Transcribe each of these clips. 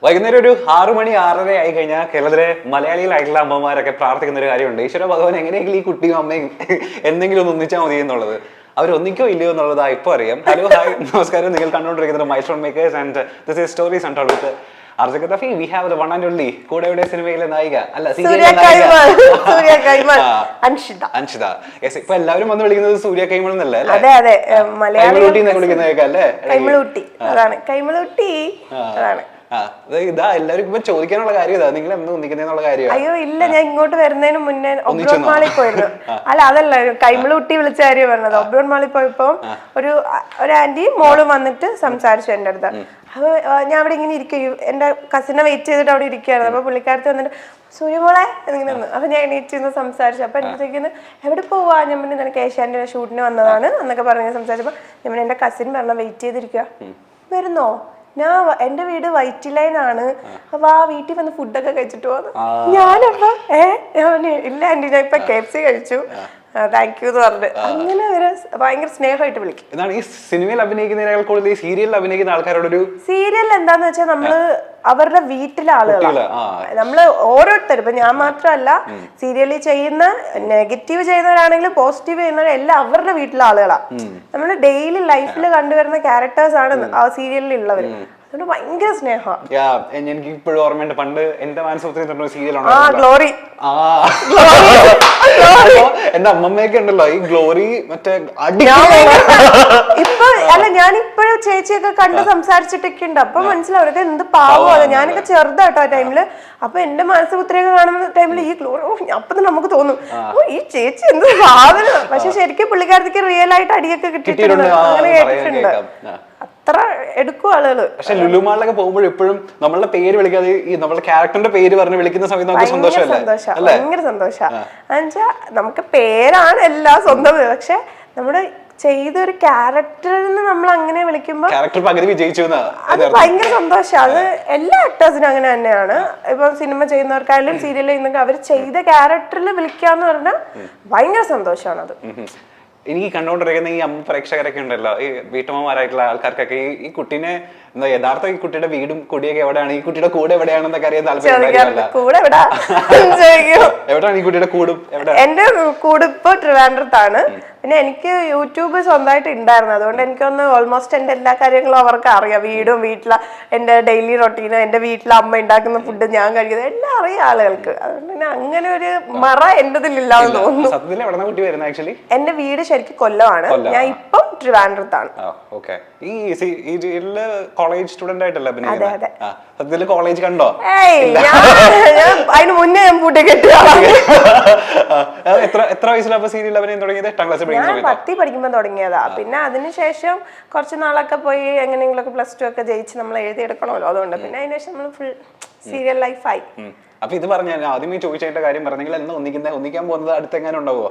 വൈകുന്നേരം ഒരു 6 മണി 6:30 ആയി കഴിഞ്ഞാൽ കേരളത്തിലെ മലയാളികളായിട്ടുള്ള അമ്മമാരൊക്കെ പ്രാർത്ഥിക്കുന്ന ഒരു കാര്യമുണ്ട്. ഈശ്വര ഭഗവാൻ എങ്ങനെയെങ്കിലും ഈ കുട്ടിയും അമ്മയും എന്തെങ്കിലും ഒന്ന് ഒന്നിച്ചാൽ മതി എന്നുള്ളത്. അവർ ഒന്നിക്കോ ഇല്ലയോ എന്നുള്ളത് ഇപ്പൊ അറിയാം. ഹലോ ഹായ് നമസ്കാരം. നിങ്ങൾ കണ്ടുകൊണ്ടിരിക്കുന്നത് milestone makers and this is stories untold with Arjun Kafi. We have the one and only കൂടെയുടെ സിനിമയിലെ നായിക അല്ല അൻഷിത. ഇപ്പൊ എല്ലാവരും വന്ന് വിളിക്കുന്നത് സൂര്യ കൈമൾ എന്നല്ലേ? വിളിക്കുന്നതൊക്കെ അല്ലേ? ഇതാ എല്ലാവരും ഇപ്പൊ ചോദിക്കാനുള്ള കാര്യം ഇതാ, നിങ്ങൾ എന്ന് ഒന്നിക്കുന്നുള്ള കാര്യം. അയ്യോ ഇല്ല, ഞാൻ ഇങ്ങോട്ട് വരുന്നതിന് മുന്നേ ഒബ്രോൺ മാളിൽ പോയിരുന്നു. അല്ല അതല്ല, കൈമളൂട്ടി വിളിച്ച കാര്യം പറഞ്ഞത്. ഒബ്രോൺ മാളിൽ പോയപ്പോ ഒരു ആന്റി മോളും വന്നിട്ട് സംസാരിച്ചു എന്റെ അടുത്ത്. അപ്പൊ ഞാൻ അവിടെ ഇങ്ങനെ ഇരിക്കും, എന്റെ കസിനെ വെയിറ്റ് ചെയ്തിട്ട് അവിടെ ഇരിക്കുകയാണ്. അപ്പൊ പുള്ളിക്കാരത്ത് വന്നിട്ട് സൂര്യമോളെ എന്നിങ്ങനെ വന്നു. അപ്പൊ ഞാൻ എണീറ്റ് നിന്ന് സംസാരിച്ചു. അപ്പൊ എന്നെ എവിടെ പോവാ? ഞാൻ പിന്നെ നിനക്ക് ഏഷ്യാന്റെ ഷൂട്ടിന് വന്നതാണ് എന്നൊക്കെ പറഞ്ഞ് സംസാരിച്ചപ്പോ ഞാൻ എന്റെ കസിൻ പറഞ്ഞ വെയിറ്റ് ചെയ്തിരിക്കുക. വരുന്നോ? ഞാൻ എന്റെ വീട് വൈറ്റ് ലൈൻ ആണ്, അപ്പൊ ആ വീട്ടിൽ വന്ന് ഫുഡൊക്കെ കഴിച്ചിട്ട് പോകുന്നു. ഞാനപ്പോ ഇല്ല ആന്റി, ഞാൻ ഇപ്പൊ KFC കഴിച്ചു, താങ്ക് യു എന്ന് പറഞ്ഞു. അങ്ങനെ ഒരു ഭയങ്കര സ്നേഹമായിട്ട് വിളിക്കും. ഈ സിനിമയിൽ അഭിനയിക്കുന്ന കൂടുതൽ സീരിയലിൽ അഭിനയിക്കുന്ന ആൾക്കാരോടൊരു സീരിയൽ എന്താന്ന് വെച്ചാൽ നമ്മള് അവരുടെ വീട്ടിലെ ആളുകളാണ്. നമ്മള് ഓരോരുത്തരും, ഇപ്പൊ ഞാൻ മാത്രമല്ല, സീരിയലിൽ ചെയ്യുന്ന നെഗറ്റീവ് ചെയ്യുന്നവരാണെങ്കിലും പോസിറ്റീവ് ചെയ്യുന്നവരും എല്ലാം അവരുടെ വീട്ടിലെ ആളുകളാണ്. നമ്മള് ഡെയിലി ലൈഫിൽ കണ്ടുവരുന്ന ക്യാരക്ടേഴ്സ് ആണ് ആ സീരിയലിൽ ഉള്ളവര്. അതുകൊണ്ട് ഭയങ്കര സ്നേഹമാണ്. എനിക്ക് ഇപ്പോഴും ഓർമ്മയുണ്ട്, പണ്ട് എന്റെ മാനസത്തിൽ സീരിയൽ ഗ്ലോറി. എന്റെ അമ്മമ്മയൊക്കെ ഉണ്ടല്ലോ ഈ ഗ്ലോറി മറ്റേ ഇപ്പൊ അല്ല, ഞാൻ ഇപ്പോഴും ചേച്ചിയൊക്കെ കണ്ട് സംസാരിച്ചിട്ടൊക്കെ ഉണ്ട്. അപ്പൊ മനസ്സിലാവും അവരൊക്കെ എന്ത് പാവമാണ്. ഞാനൊക്കെ ചെറുതാട്ടോ ആ ടൈമില്. അപ്പൊ എന്റെ മാനസപുത്രിയൊക്കെ കാണുന്ന ടൈമിൽ ഈ ഗ്ലോറി അപ്പൊ നമുക്ക് തോന്നും ഈ ചേച്ചി എന്ത് സാധനം. പക്ഷെ ശരിക്കും പുള്ളിക്കാരത്തേക്ക് റിയൽ ആയിട്ട് അടിയൊക്കെ കിട്ടിയിട്ടുണ്ട്, അങ്ങനെ കേട്ടിട്ടുണ്ട്. അത്ര എടുക്കും ആളുകള്. പക്ഷെ ലുലുമാളിലൊക്കെ പോകുമ്പോൾ എപ്പോഴും നമ്മളുടെ പേര് വിളിക്കാതെ ഈ നമ്മുടെ ക്യാരക്ടറിന്റെ പേര് പറഞ്ഞ് വിളിക്കുന്ന സമയത്ത് നമുക്ക് സന്തോഷമല്ലേ? ഭയങ്കര സന്തോഷമാണ്. എന്നുവെച്ചാ നമുക്ക് പേരാണ് എല്ലാം സ്വന്തം, പക്ഷെ നമ്മുടെ ചെയ്തൊരു ക്യാരക്ടറിന് നമ്മൾ അങ്ങനെ വിളിക്കുമ്പോ അത് ഭയങ്കര സന്തോഷമാണ്. അത് എല്ലാ ആക്ടേഴ്സിനും അങ്ങനെ തന്നെയാണ്. ഇപ്പൊ സിനിമ ചെയ്യുന്നവർക്കായാലും സീരിയൽ ചെയ്യുന്നവർക്ക് അവർ ചെയ്ത ക്യാരക്ടറിൽ വിളിക്കാന്ന് പറഞ്ഞാൽ ഭയങ്കര സന്തോഷമാണ് അത്. എനിക്ക് കണ്ടുകൊണ്ടിരിക്കുന്ന ഈ അമ്മ പ്രേക്ഷകരൊക്കെ ഉണ്ടല്ലോ, ഈ വീട്ടമ്മമാരായിട്ടുള്ള ആൾക്കാർക്കൊക്കെ ഈ കുട്ടീനെ എന്താ യഥാർത്ഥ ഈ കുട്ടിയുടെ വീടും കുടിയൊക്കെ എവിടെയാണ്, ഈ കുട്ടിയുടെ കൂടെ എവിടെയാണെന്നൊക്കെ അറിയാൻ താല്പര്യം. എവിടെയാണ് ഈ കുട്ടിയുടെ കൂടും? എന്റെ കൂട് ഇപ്പൊ ട്രിവാൻഡ്രത്താണ്. പിന്നെ എനിക്ക് യൂട്യൂബ് സ്വന്തമായിട്ട് ഉണ്ടായിരുന്നു, അതുകൊണ്ട് എനിക്കൊന്ന് ഓൾമോസ്റ്റ് എന്റെ എല്ലാ കാര്യങ്ങളും അവർക്ക് അറിയാം. വീടും വീട്ടിലെ എന്റെ ഡെയിലി റൊട്ടീനും എന്റെ വീട്ടിലെ അമ്മ ഉണ്ടാക്കുന്ന ഫുഡ് ഞാൻ കഴിക്കുന്നത് എല്ലാം അറിയാം ആളുകൾക്ക്. അതുകൊണ്ട് തന്നെ അങ്ങനെ ഒരു മറ എന്റെതിലില്ലാന്ന് തോന്നുന്നു. എന്റെ വീട് ശരിക്കും കൊല്ലമാണ്, ഞാൻ ഇപ്പം ട്രിവാൻഡ്രത്താണ്. കോളേജ് സ്റ്റുഡന്റ് ആയിട്ടല്ലേ അഭിനയിക്കുന്നത്? സത്യത്തിൽ കോളേജ് കണ്ടോ? അതിന് മുന്നേ ഞാൻ പൂട്ടി കെട്ടിയ. എത്ര വയസ്സിലാണ് സീരിയൽ അഭിനയം തുടങ്ങിയത്? 8ാം ക്ലാസ് പഠിക്കുമ്പോ തുടങ്ങിയതാ. പിന്നെ അതിനുശേഷം കുറച്ച് നാളൊക്കെ പോയി എങ്ങനെയെങ്കിലും +2 ഒക്കെ ജയിച്ച് നമ്മൾ എഴുതിയെടുക്കണമല്ലോ, അതുകൊണ്ട് പിന്നെ അതിനുശേഷം നമ്മൾ ഫുൾ സീരിയൽ ലൈഫായി. അപ്പൊ ഇത് പറഞ്ഞ ആദ്യമേ ചോദിച്ചതിന്റെ കാര്യം പറഞ്ഞെങ്കിൽ എന്ന് ഒന്നിക്കാൻ പോകുന്നത് അടുത്ത് എങ്ങനെ ഉണ്ടാവോ?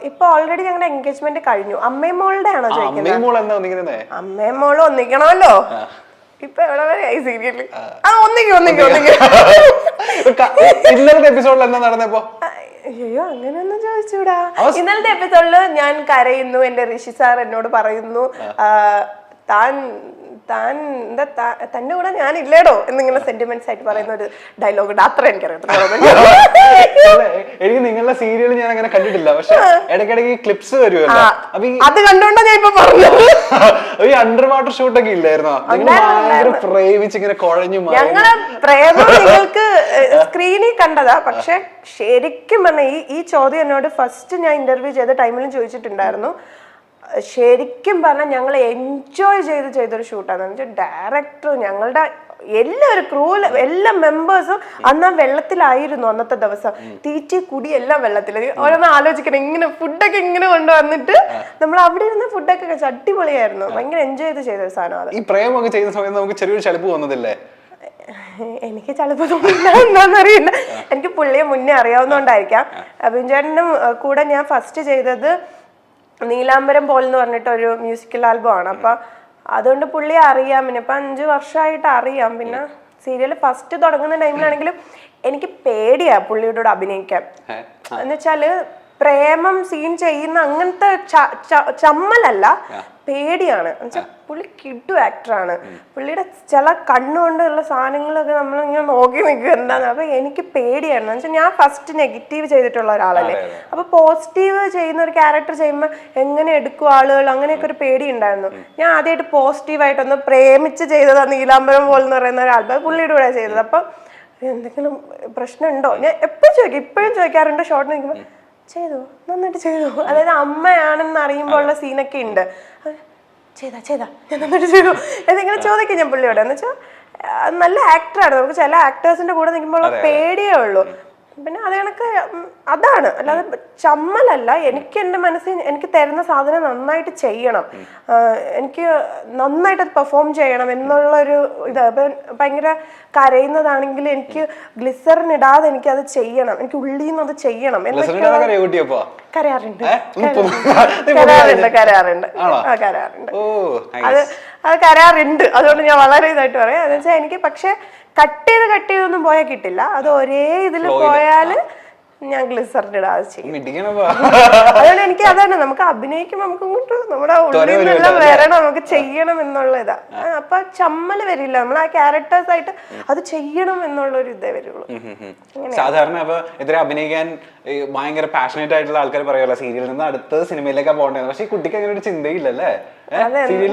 ഇപ്പൊ ഓൾറെഡി ഞങ്ങളുടെ എൻഗേജ്മെന്റ് കഴിഞ്ഞു. അമ്മയും മോളുടെ ആണോ ചോദിക്കുന്നത്? അമ്മയും മോളും ഒന്നിക്കണമല്ലോ. ഇപ്പൊ എവിടെ വരെ ആയി സീരിയല്? ഇന്നലത്തെ എപ്പിസോഡിൽ എന്താ നടന്നപ്പോ? അയ്യോ അങ്ങനെയൊന്നും ചോദിച്ചൂടാ. ഇന്നലത്തെ എപ്പിസോഡില് ഞാൻ കരയുന്നു, എന്റെ ഋഷി സാർ എന്നോട് പറയുന്നു താൻ എന്താ തന്റെ കൂടെ ഞാൻ ഇല്ലേടോ എന്നിങ്ങനെ സെന്റിമെന്റ്സ് ആയിട്ട് പറയുന്ന ഒരു ഡയലോഗ് ഉണ്ട്. അത്ര എനിക്കറിയാം. എനിക്ക് നിങ്ങളുടെ സീരിയൽ ഞാൻ അങ്ങനെ കണ്ടിട്ടില്ല, പക്ഷെ ഇടയ്ക്കിടയ്ക്ക് ക്ലിപ്സ് വരുമല്ലോ, അത് കണ്ടോണ്ടാ ഞാൻ ഇപ്പൊ പറഞ്ഞത്. ഈ അണ്ടർ വാട്ടർ ഷൂട്ടൊക്കെ ഇല്ലായിരുന്നോ? പ്രേമിച്ച് ഇങ്ങനെ കുഴഞ്ഞു. ഞങ്ങളെ പ്രേമം നിങ്ങൾക്ക് സ്ക്രീനിൽ കണ്ടതാ, പക്ഷെ ശരിക്കും പറഞ്ഞ ഈ ചോദ്യം എന്നോട് ഫസ്റ്റ് ഞാൻ ഇന്റർവ്യൂ ചെയ്ത ടൈമിലും ചോദിച്ചിട്ടുണ്ടായിരുന്നു. ശരിക്കും പറഞ്ഞാൽ ഞങ്ങൾ എൻജോയ് ചെയ്തൊരു ഷൂട്ടാന്ന് വെച്ചാൽ ഡയറക്ടറും ഞങ്ങളുടെ എല്ലാവരും ക്രൂവിൽ എല്ലാ മെമ്പേഴ്സും അന്ന് ആ വെള്ളത്തിലായിരുന്നു. അന്നത്തെ ദിവസം തീറ്റി കുടി എല്ലാം വെള്ളത്തിൽ. ഓരോന്ന് ആലോചിക്കണം, ഇങ്ങനെ ഫുഡൊക്കെ ഇങ്ങനെ കൊണ്ടുവന്നിട്ട് നമ്മൾ അവിടെ ഇരുന്ന് ഫുഡൊക്കെ കഴിച്ചു. അടിപൊളിയായിരുന്നു, ഭയങ്കര എൻജോയ് ചെയ്തൊരു സാധനം. ഈ പ്രേമൊക്കെ ചെയ്യുന്ന സമയത്ത് നമുക്ക് ചെറിയൊരു ചളിപ്പ് തോന്നുന്നില്ലേ? എനിക്ക് ചിലപ്പോൾ തോന്നില്ല, എന്താണെന്നറിയില്ല. എനിക്ക് പുള്ളിയെ മുന്നേ അറിയാവുന്നതുകൊണ്ടായിരിക്കാം. അഭിൻ ചേട്ടനും കൂടെ ഞാൻ ഫസ്റ്റ് ചെയ്തത് നീലാംബരം പോൽ എന്ന് പറഞ്ഞിട്ട് ഒരു മ്യൂസിക്കൽ ആൽബം ആണ്. അപ്പൊ അതുകൊണ്ട് പുള്ളിയെ അറിയാം. പിന്നെ ഇപ്പൊ 5 വർഷമായിട്ട് അറിയാം. പിന്നെ സീരിയൽ ഫസ്റ്റ് തുടങ്ങുന്ന ടൈമിലാണെങ്കിലും എനിക്ക് പേടിയാ പുള്ളിയോട് അഭിനയിക്കാൻ. എന്നുവെച്ചാല് പ്രേമം സീൻ ചെയ്യുന്ന അങ്ങനത്തെ ചമ്മലല്ല, പേടിയാണ്. എന്നുവെച്ചാൽ പുള്ളി കിഡു ആക്ടറാണ്. പുള്ളിയുടെ ചില കണ്ണുകൊണ്ടുള്ള സാധനങ്ങളൊക്കെ നമ്മളിങ്ങനെ നോക്കി നിൽക്കുക എന്താന്ന്. അപ്പൊ എനിക്ക് പേടിയായിരുന്നു. എന്ന് വെച്ചാൽ ഞാൻ ഫസ്റ്റ് നെഗറ്റീവ് ചെയ്തിട്ടുള്ള ഒരാളല്ലേ, അപ്പൊ പോസിറ്റീവ് ചെയ്യുന്ന ഒരു ക്യാരക്ടർ ചെയ്യുമ്പോൾ എങ്ങനെ എടുക്കും ആളുകൾ, അങ്ങനെയൊക്കെ ഒരു പേടി ഉണ്ടായിരുന്നു. ഞാൻ ആദ്യമായിട്ട് പോസിറ്റീവായിട്ടൊന്ന് പ്രേമിച്ച് ചെയ്തതാണ് നീലാംബരം പോൽ എന്ന് പറയുന്ന ഒരു ആൽബം, പുള്ളിയുടെ കൂടെ ചെയ്തത്. അപ്പൊ എന്തെങ്കിലും പ്രശ്നമുണ്ടോ ഞാൻ എപ്പോഴും ചോദിക്കും, ഇപ്പോഴും ചോദിക്കാറുണ്ട്. ഷോർട്ട് നിൽക്കുമ്പോൾ ചെയ്തു, നന്നായിട്ട് ചെയ്തു. അതായത് അമ്മയാണെന്ന് അറിയുമ്പോൾ ഉള്ള സീനൊക്കെ ഉണ്ട്. ചെയ്താ ഞാൻ നന്നായിട്ട് ചെയ്തു എന്തെങ്കിലും ചോദിക്കും ഞാൻ പുള്ളിയോട്. എന്ന് വെച്ചാൽ നല്ല ആക്ടറാണ്. നമുക്ക് ചില ആക്ടേഴ്സിന്റെ കൂടെ നിൽക്കുമ്പോൾ പേടിയേ ഉള്ളൂ. പിന്നെ അത് കണക്ക് അതാണ്, അല്ലാതെ ചമ്മലല്ല. എനിക്ക് എൻ്റെ മനസ്സിൽ എനിക്ക് തരുന്ന സാധനം നന്നായിട്ട് ചെയ്യണം, എനിക്ക് നന്നായിട്ട് അത് പെർഫോം ചെയ്യണം എന്നുള്ളൊരു ഇത്. ഇപ്പം ഭയങ്കര കരയുന്നതാണെങ്കിൽ എനിക്ക് ഗ്ലിസറിൻ ഇടാതെ എനിക്കത് ചെയ്യണം, എനിക്ക് ഉള്ളിൽ നിന്ന് അത് ചെയ്യണം. കരയാറുണ്ട് അത് കരയാറുണ്ട്. അതുകൊണ്ട് ഞാൻ വളരെ ഇതായിട്ട് പറയാം. എന്ന് വെച്ചാൽ എനിക്ക് പക്ഷെ കട്ട് ചെയ്തൊന്നും പോയാൽ കിട്ടില്ല. അത് ഒരേ ഇതിൽ പോയാല് ഞാൻ ഗ്ലിസറിൻ ഇടാതെ ചെയ്യും. അതുകൊണ്ട് എനിക്ക് അതാണ്, നമുക്ക് അഭിനയിക്കുമ്പോൾ നമുക്ക് ഇങ്ങോട്ട് നമ്മുടെ ഉള്ളിൽ നിന്നെല്ലാം വരണം, നമുക്ക് ചെയ്യണം എന്നുള്ള ഇതാ. അപ്പൊ ചമ്മല് വരില്ല, നമ്മൾ ആ ക്യാരക്ടേഴ്സ് ആയിട്ട് അത് ചെയ്യണം എന്നുള്ളൊരു ഇതേ വരുള്ളൂ. സാധാരണ അപ്പൊ ഇതിനെ അഭിനയിക്കാൻ ഭയങ്കര പാഷനേറ്റ് ആയിട്ടുള്ള ആൾക്കാർ പറയുമല്ലോ സീരിയലിൽ നിന്ന് അടുത്ത സിനിമയിലേക്കാ പോകേണ്ടത്. പക്ഷെ ഈ കുട്ടിക്ക് അങ്ങനെ ഒരു ചിന്തയില്ലല്ലേ?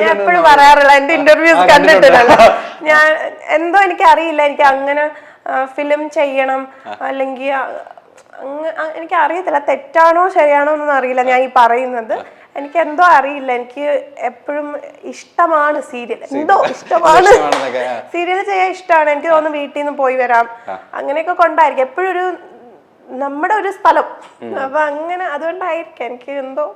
ഞാൻ എപ്പോഴും പറയാറില്ല, എന്റെ ഇന്റർവ്യൂസ് കണ്ടിട്ടില്ലല്ലോ. ഞാൻ എന്തോ എനിക്ക് അറിയില്ല, എനിക്ക് അങ്ങനെ ഫിലിം ചെയ്യണം അല്ലെങ്കിൽ എനിക്ക് അറിയത്തില്ല, തെറ്റാണോ ശരിയാണോ എന്നൊന്നും അറിയില്ല ഞാൻ ഈ പറയുന്നത്. എനിക്ക് എന്തോ അറിയില്ല, എനിക്ക് എപ്പോഴും ഇഷ്ടമാണ് സീരിയൽ, എന്തോ ഇഷ്ടമാണ് സീരിയൽ ചെയ്യാൻ ഇഷ്ടമാണ്. എനിക്ക് തോന്നുന്നു വീട്ടിൽ നിന്ന് പോയി വരാം അങ്ങനെയൊക്കെ കൊണ്ടായിരിക്കും എപ്പോഴും ഒരു നമ്മുടെ ഒരു സ്ഥലം. അപ്പൊ അങ്ങനെ അതുകൊണ്ടായിരിക്കും എനിക്ക് എന്തോ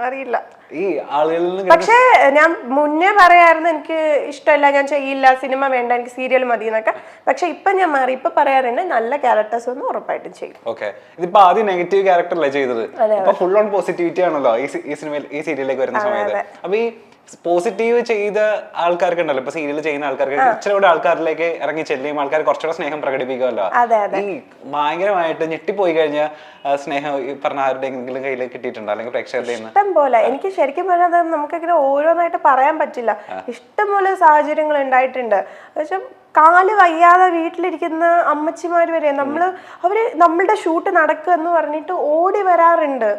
അറിയില്ല. ഈ ആളുകളിൽ പക്ഷേ ഞാൻ മുന്നേ പറയാറുണ്ട് എനിക്ക് ഇഷ്ടമല്ല, ഞാൻ ചെയ്യില്ല, സിനിമ വേണ്ട, എനിക്ക് സീരിയൽ മതി എന്നൊക്കെ. പക്ഷെ ഇപ്പൊ ഞാൻ മാറി, ഇപ്പൊ പറയാറുണ്ട് നല്ല ക്യാരക്ടേഴ്സ് ഒന്നും ഉറപ്പായിട്ടും ചെയ്യും. ഓക്കെ, ഇതിപ്പോ ആദ്യം നെഗറ്റീവ് ക്യാരക്ടറല്ലേ ചെയ്തത്, ഇപ്പൊ ഫുൾ ഓൺ പോസിറ്റിവിറ്റി ആണല്ലോ ഈ സിനിമയിൽ, ഈ സീരിയലിലേക്ക് വരുന്ന സമയത്ത്. അപ്പൊ ഈ പോസിറ്റീവ് ചെയ്ത ആൾക്കാർക്ക് ഉണ്ടല്ലോ, ഇപ്പൊ സീരിയൽ ചെയ്യുന്ന ആൾക്കാർക്ക് ഇച്ചിരി ആൾക്കാരിലേക്ക് ഇറങ്ങി ചെല്ലും, ആൾക്കാർ കുറച്ചുകൂടെ സ്നേഹം പ്രകടിപ്പിക്കുമല്ലോ. ഈ ഭയങ്കരമായിട്ട് ഞെട്ടിപ്പോയി കഴിഞ്ഞാൽ സ്നേഹം ഈ പറഞ്ഞ ആരുടെയെങ്കിലും കയ്യിൽ കിട്ടിയിട്ടുണ്ടോ, അല്ലെങ്കിൽ പ്രേക്ഷകരുടെ ഇഷ്ടം പോലെ? എനിക്ക് ശരിക്കും പറഞ്ഞാൽ നമുക്കിങ്ങനെ ഓരോന്നായിട്ട് പറയാൻ പറ്റില്ല. ഇഷ്ടംപോലെ സാഹചര്യങ്ങൾ ഉണ്ടായിട്ടുണ്ട്. പക്ഷെ കാല് വയ്യാതെ വീട്ടിലിരിക്കുന്ന അമ്മച്ചിമാര് വരെ അവര് നമ്മളുടെ ഷൂട്ട് നടക്കുക എന്ന് പറഞ്ഞിട്ട് ഓടി വരാറുണ്ട്.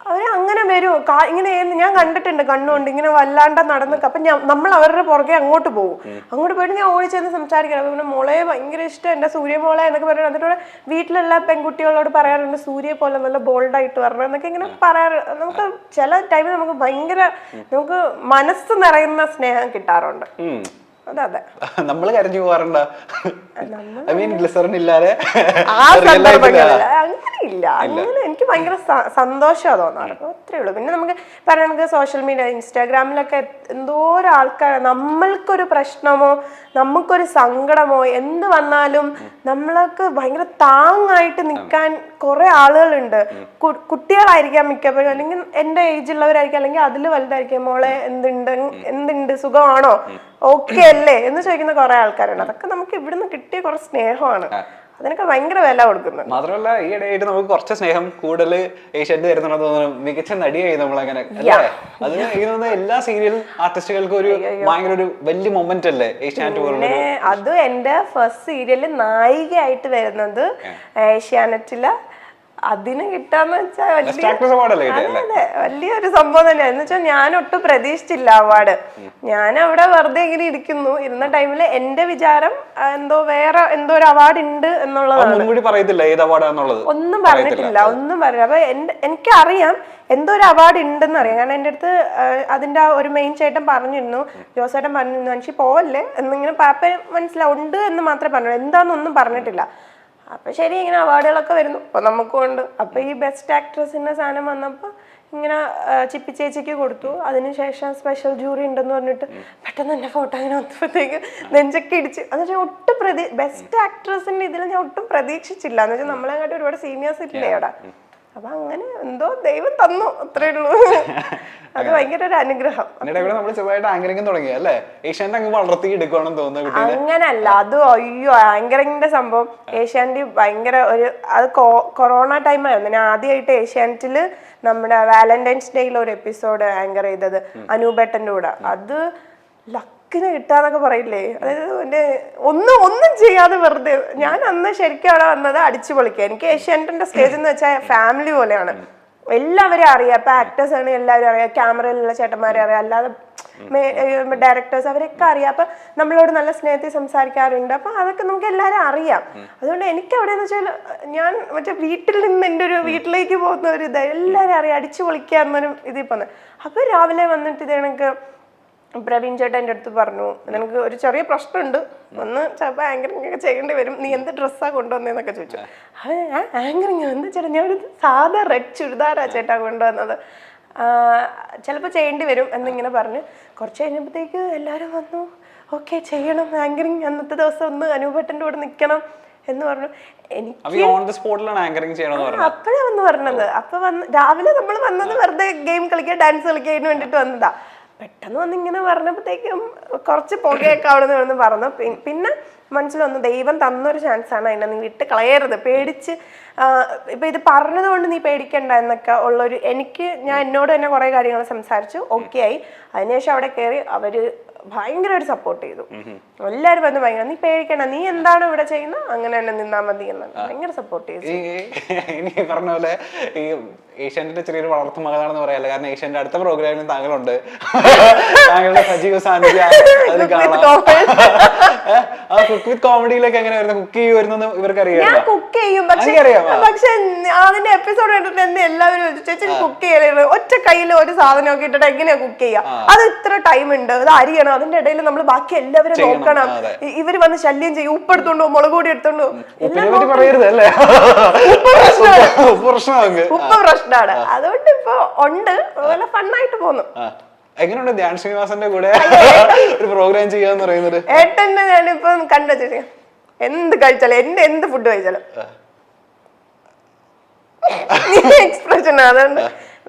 അവര് അങ്ങനെ വരും, ഇങ്ങനെ ഞാൻ കണ്ടിട്ടുണ്ട് കണ്ണുകൊണ്ട് ഇങ്ങനെ വല്ലാണ്ട നടന്നൊക്കെ. അപ്പൊ നമ്മൾ അവരുടെ പുറകെ അങ്ങോട്ട് പോകും. അങ്ങോട്ട് പോയിട്ട് ഞാൻ ഓടിച്ചെന്ന് സംസാരിക്കണം. അപ്പൊ പിന്നെ മോളെ ഭയങ്കര ഇഷ്ടം, എന്റെ സൂര്യ മോളെ എന്നൊക്കെ പറയുന്നത്. എന്നിട്ട് വീട്ടിലുള്ള പെൺകുട്ടികളോട് പറയാറുണ്ട് സൂര്യ പോലെ നല്ല ബോൾഡായിട്ട് വരണം എന്നൊക്കെ ഇങ്ങനെ പറയാറ്. നമുക്ക് ചില ടൈമിൽ നമുക്ക് ഭയങ്കര നമുക്ക് മനസ്സ് നിറയുന്ന സ്നേഹം കിട്ടാറുണ്ട്. അതെ, നമ്മള് കരഞ്ഞു പോവാറുണ്ടോ? ഐ മീൻ ഗ്ലിസറിൻ ഇല്ലാതെ അങ്ങനെയില്ല. അങ്ങനെ എനിക്ക് ഭയങ്കര സന്തോഷമാണ് തോന്നാറ്, അത്രേ ഉള്ളൂ. പിന്നെ നമുക്ക് പറയാണെങ്കിൽ സോഷ്യൽ മീഡിയ ഇൻസ്റ്റാഗ്രാമിലൊക്കെ എന്തോരം ആൾക്കാർ, നമ്മൾക്കൊരു പ്രശ്നമോ നമുക്കൊരു സങ്കടമോ എന്ത് വന്നാലും നമ്മൾക്ക് ഭയങ്കര താങ്ങായിട്ട് നിൽക്കാൻ കുറെ ആളുകളുണ്ട്. കുട്ടികളായിരിക്കാം മിക്കപ്പോഴും, അല്ലെങ്കിൽ എൻ്റെ ഏജുള്ളവരായിരിക്കും, അല്ലെങ്കിൽ അതിൽ വലുതായിരിക്കും. മോളെ എന്തുണ്ട് സുഖമാണോ, ഓക്കെ അല്ലേ എന്ന് ചോദിക്കുന്ന കുറെ ആൾക്കാരുണ്ട്. അതൊക്കെ നമുക്ക് ഇവിടുന്ന് കിട്ടിയ കുറെ സ്നേഹമാണ്, അതിനൊക്കെ ഭയങ്കര വില കൊടുക്കുന്നത്. മാത്രമല്ല ഈ ഇടയായിട്ട് നമുക്ക് കുറച്ച് സ്നേഹം കൂടുതൽ ഏഷ്യാനെറ്റ് തരുന്നുണ്ടെന്ന് തോന്നുന്നു. മികച്ച നടിയായി നമ്മളങ്ങനെ അല്ലേ? അത് എനിക്ക് എല്ലാ സീരിയൽ ആർട്ടിസ്റ്റുകൾക്കും ഒരു ഭയങ്കര ഒരു വലിയ മൊമെന്റ് അല്ലേ ഏഷ്യാനെറ്റ് പോലുള്ള. അത് എന്റെ ഫസ്റ്റ് സീരിയല് നായികയായിട്ട് വരുന്നത് ഏഷ്യാനെറ്റില്, അതിന് കിട്ടാന്ന് വെച്ചാൽ വലിയൊരു സംഭവം തന്നെയാണ്. എന്ന് വെച്ചാൽ ഞാൻ ഒട്ടും പ്രതീക്ഷിച്ചില്ല അവാർഡ്. ഞാൻ അവിടെ വെറുതെ ഇങ്ങനെ ഇരുന്ന ടൈമില് എന്റെ വിചാരം വേറെ എന്തോ ഒരു അവാർഡ് ഉണ്ട് എന്നുള്ളതാണ്. ഒന്നും പറഞ്ഞിട്ടില്ല. അപ്പൊ എനിക്കറിയാം എന്തോ ഒരു അവാർഡ് ഉണ്ടെന്ന് അറിയാം. കാരണം എൻ്റെ അടുത്ത് അതിന്റെ ഒരു മെയിൻ ചേട്ടൻ പറഞ്ഞിരുന്നു, ജോസേട്ടൻ പറഞ്ഞിരുന്നു അനുഷി പോവല്ലേ എന്നിങ്ങനെ. പാപ്പ മനസ്സിലാവും ഉണ്ട് എന്ന് മാത്രമേ പറഞ്ഞു, എന്താന്നൊന്നും പറഞ്ഞിട്ടില്ല. അപ്പൊ ശരി, ഇങ്ങനെ അവാർഡുകളൊക്കെ വരുന്നു, അപ്പൊ നമുക്കും ഉണ്ട്. അപ്പൊ ഈ ബെസ്റ്റ് ആക്ട്രസിന്റെ സാധനം വന്നപ്പോ ഇങ്ങനെ ചിപ്പി ചേച്ചിക്ക് കൊടുത്തു. അതിനുശേഷം സ്പെഷ്യൽ ജൂറി ഉണ്ടെന്ന് പറഞ്ഞിട്ട് പെട്ടെന്ന് എന്റെ ഫോട്ടോ അങ്ങനെ വന്നപ്പോഴത്തേക്ക് നെഞ്ചൊക്കെ ഇടിച്ച്. എന്ന് വെച്ചാൽ ഒട്ടും ബെസ്റ്റ് ആക്ട്രസിന്റെ ഇതിൽ ഞാൻ ഒട്ടും പ്രതീക്ഷിച്ചില്ല. എന്ന് വെച്ചാൽ നമ്മളെങ്ങാട്ട് ഒരുപാട് സീനിയേഴ്സ് ഇല്ലേ അവിടെ. അപ്പൊ അങ്ങനെ എന്തോ ദൈവം തന്നു, അത്രേ ഉള്ളൂ. അത് ഭയങ്കര ഒരു അനുഗ്രഹം. നമ്മൾ ചെറുതായിട്ട് ആങ്കറിംഗ് തുടങ്ങി അല്ലേ? ഏഷ്യാനെറ്റ് അങ്ങ് വളർത്തി എടുക്കുകയാണെന്ന് തോന്നുന്നു. അങ്ങനല്ല, അത് അയ്യോ ആങ്കറിങ്ങിന്റെ സംഭവം ഏഷ്യാനെറ്റ് ഭയങ്കര ഒരു അത് കൊറോണ ടൈം ആയിരുന്നു. ഞാൻ ആദ്യമായിട്ട് ഏഷ്യാനെറ്റില് നമ്മുടെ വാലന്റൈൻസ് ഡേയിൽ ഒരു എപ്പിസോഡ് ആങ്കർ ചെയ്തത് അനൂപേട്ടന്റെ കൂടെ. അത് ലക്കിന് കിട്ടാന്നൊക്കെ പറയില്ലേ, അതായത് എന്റെ ഒന്നും ചെയ്യാതെ വെറുതെ ഞാൻ അന്ന് ശരിക്കും അവിടെ വന്നത് അടിച്ചു പൊളിക്കുക. എനിക്ക് ഏഷ്യാനെറ്റിന്റെ സ്റ്റേജ് എന്ന് വെച്ചാൽ ഫാമിലി പോലെയാണ്. എല്ലാവരെയും അറിയാം, ഇപ്പൊ ആക്ടേഴ്സ് ആണ് എല്ലാവരും അറിയാം, ക്യാമറയിലുള്ള ചേട്ടന്മാരെ അറിയാം, അല്ലാതെ ഡയറക്ടേഴ്സ് അവരൊക്കെ അറിയാം. അപ്പൊ നമ്മളോട് നല്ല സ്നേഹത്തിൽ സംസാരിക്കാറുണ്ട്. അപ്പൊ അതൊക്കെ നമുക്ക് എല്ലാവരും അറിയാം. അതുകൊണ്ട് എനിക്ക് എവിടെയെന്ന് വെച്ചാൽ ഞാൻ മറ്റേ വീട്ടിൽ നിന്ന് എൻ്റെ ഒരു വീട്ടിലേക്ക് പോകുന്ന ഒരു ഇത് എല്ലാവരും അറിയാം, അടിച്ചു പൊളിക്കുക എന്നൊരു ഇതിൽ പോന്നെ. അപ്പൊ രാവിലെ വന്നിട്ട് ഇത് എനിക്ക് പ്രവീൺ ചേട്ടൻ എൻ്റെ അടുത്ത് പറഞ്ഞു, നിനക്ക് ഒരു ചെറിയ പ്രശ്നമുണ്ട്, ഒന്ന് ചിലപ്പോൾ ആങ്കറിങ് ഒക്കെ ചെയ്യേണ്ടി വരും, നീ എന്ത് ഡ്രസ്സാണ് കൊണ്ടുവന്നതെന്നൊക്കെ ചോദിച്ചു. അത് ആങ്കറിങ് എന്താ ചേട്ടാ, ഞാൻ ഒരു സാധാ റെഡ് ചുരിദാറാ ചേട്ടാ കൊണ്ടുവന്നത്, ചിലപ്പോൾ ചെയ്യേണ്ടി വരും എന്നിങ്ങനെ പറഞ്ഞ് കുറച്ച് കഴിഞ്ഞപ്പോഴത്തേക്ക് എല്ലാവരും വന്നു, ഓക്കെ ചെയ്യണം ആങ്കറിങ്, അന്നത്തെ ദിവസം ഒന്ന് അനൂപേട്ടൻ്റെ കൂടെ നിൽക്കണം എന്ന് പറഞ്ഞു. എനിക്ക് അപ്പോഴാ വന്ന് പറഞ്ഞത്. അപ്പൊ രാവിലെ നമ്മൾ വന്നത് വെറുതെ ഗെയിം കളിക്കുക, ഡാൻസ് കളിക്കാൻ വേണ്ടിട്ട് വന്നതാ. പെട്ടെന്ന് വന്ന് ഇങ്ങനെ പറഞ്ഞപ്പോഴത്തേക്കും കുറച്ച് പുകയൊക്കെ അവിടെ നിന്ന് പറഞ്ഞു. പിന്നെ മനസ്സിൽ വന്നു, ദൈവം തന്നൊരു ചാൻസാണ്, അതിനെ നീ വിട്ട് കളയരുത്, പേടിച്ച് ഇപ്പൊ ഇത് പറഞ്ഞത് കൊണ്ട് നീ പേടിക്കണ്ട എന്നൊക്കെ ഉള്ളൊരു ഞാൻ എന്നോട് തന്നെ കുറെ കാര്യങ്ങൾ സംസാരിച്ചു, ഓക്കെ ആയി. അതിനുശേഷം അവിടെ കയറി അവര് ഭയങ്കരമായിട്ട് സപ്പോർട്ട് ചെയ്തു. എല്ലാവരും വന്ന് ഭയങ്കര, നീ പേടിക്കണ്ട, നീ എന്താണ് ഇവിടെ ചെയ്യുന്നത് അങ്ങനെ തന്നെ നിന്നാ മതി എന്ന് ഭയങ്കര സപ്പോർട്ട് ചെയ്തു. എനിക്ക് പറഞ്ഞ പോലെ ഈ ഏഷ്യാനെറ്റിന്റെ ചെറിയൊരു വളർത്തു മകളാണെന്ന് പറയാല്ലോ, കാരണം ഏഷ്യാന്റെ അടുത്ത പ്രോഗ്രാമിൽ താങ്കളുണ്ട്, താങ്കളുടെ സജീവ സാന്നിധ്യം അത് കാണാം. ആ കുക്ക് വിത്ത് കോമഡിയിലൊക്കെ എങ്ങനെ വരുന്നത്, കുക്ക് ചെയ്യുമായിരുന്നു ഇവർക്ക് അറിയാം? ഞാൻ കുക്ക് ചെയ്യും, പക്ഷെ അതിന്റെ എപ്പിസോഡ് കണ്ടിട്ട് എന്നെ എല്ലാവരും ചേച്ചി കുക്ക് ചെയ്യല് ഒറ്റ കയ്യിൽ ഒരു സാധനമൊക്കെ ഇട്ടിട്ട് എങ്ങനെയാ കുക്ക് ചെയ്യാ, അത് ഇത്ര ടൈം ഉണ്ട്, അത് അരിയണം, അതിന്റെ ഇടയിൽ നമ്മൾ ബാക്കി എല്ലാവരും നോക്കണം, ഇവര് വന്ന് ശല്യം ചെയ്യും, ഉപ്പ് എടുത്തോണ്ടോ മുളക് പൊടി എടുത്തോണ്ടോ, ഉപ്പ് പ്രശ്നമാണ്. അതുകൊണ്ട് ഇപ്പൊ ഉണ്ട്, നല്ല ഫണ്ണായിട്ട് പോന്നു. എങ്ങനെയുണ്ട് ധ്യാൻ ശ്രീനിവാസന്റെ കൂടെ ഒരു പ്രോഗ്രാം ചെയ്യാന്ന് പറയുന്നത്? ഏട്ടനെ ഞാനിപ്പൊ കണ്ടുവച്ചിട്ട് എന്ത് കഴിച്ചാലും എന്ത് ഫുഡ് കഴിച്ചാലും എക്സ്പ്രഷൻ അതുകൊണ്ട്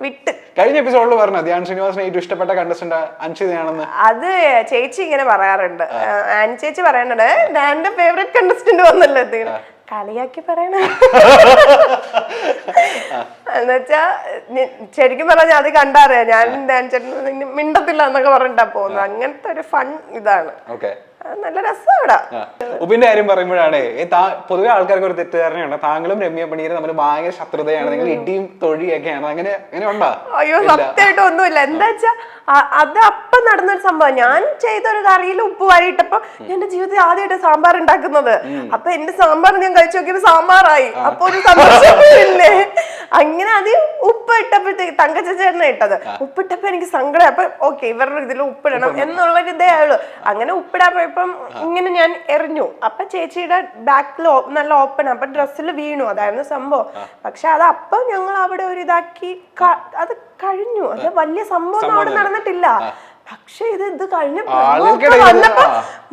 വിട്ട്. കഴിഞ്ഞ എപ്പിസോഡിൽ പറഞ്ഞു ധ്യാൻ ശ്രീനിവാസന് ഏറ്റവും ഇഷ്ടപ്പെട്ട കണ്ടസ്റ്റന്റ് അൻഷിതയാണെന്ന്. അത് ചേച്ചി ഇങ്ങനെ പറയാറുണ്ട്, ആൻ ചേച്ചി പറയാനുണ്ട് എന്റെ ഫേവറേറ്റ് കണ്ടസ്റ്റന്റ് വന്നല്ലോ, എന്തെങ്കിലും കളിയാക്കി പറയണ എന്നുവെച്ചാ ശരിക്കും പറഞ്ഞാൽ അത് കണ്ടറിയാം, ഞാൻ മിണ്ടത്തില്ല എന്നൊക്കെ പറഞ്ഞിട്ടാ പോകുന്നത്. അങ്ങനത്തെ ഒരു ഫൺ ഇതാണ്, നല്ല രസമാണ്. ഉപ്പിന്റെ കാര്യം പറയുമ്പോഴാണ് പൊതുവെ ആൾക്കാർക്ക് ഒരു തെറ്റിദ്ധാരണയുണ്ട്, താങ്കളും രമ്യ പണിയരും തമ്മിൽ ഭയങ്കര ശത്രുതയാണ്, നിങ്ങൾ ഇടിയും തൊഴിയൊക്കെയാണ്, അങ്ങനെ ഉണ്ടോ? അയ്യോ സത്യമായിട്ടും ഒന്നുമില്ല. എന്താ വെച്ചാ അത് അപ്പം നടന്നൊരു സംഭവം. ഞാൻ ചെയ്തൊരു കറിയിൽ ഉപ്പ് വാരിയിട്ടപ്പോ എന്റെ ജീവിതത്തിൽ ആദ്യമായിട്ട് സാമ്പാർ ഉണ്ടാക്കുന്നത്. അപ്പൊ എന്റെ സാമ്പാർ ഞാൻ കഴിച്ചു നോക്കിയപ്പോ സാമ്പാറായി. അപ്പൊ ഒരു സന്തോഷമില്ലേ? അങ്ങനെ അത് ഉപ്പ് ഇട്ടപ്പോഴത്തേക്ക് തങ്കച്ചേട്ടനെ ഇട്ടത്, ഉപ്പിട്ടപ്പോ എനിക്ക് സങ്കടം. അപ്പൊ ഓക്കെ ഇവരുടെ ഇതിൽ ഉപ്പിടണം എന്നുള്ളൊരു ഇതേ ആയുള്ളൂ. അങ്ങനെ ഉപ്പിടാൻ പോയപ്പം ഇങ്ങനെ ഞാൻ എറിഞ്ഞു. അപ്പൊ ചേച്ചിയുടെ ബാക്കിൽ നല്ല ഓപ്പൺ, അപ്പൊ ഡ്രസ്സിൽ വീണു, അതായിരുന്നു സംഭവം. പക്ഷെ അത് അപ്പൊ ഞങ്ങൾ അവിടെ ഒരു ഇതാക്കി അത് കഴിഞ്ഞു. അത് വലിയ സംഭവം അവിടെ നടന്നിട്ടില്ല. പക്ഷെ ഇത് കഴിഞ്ഞപ്പോ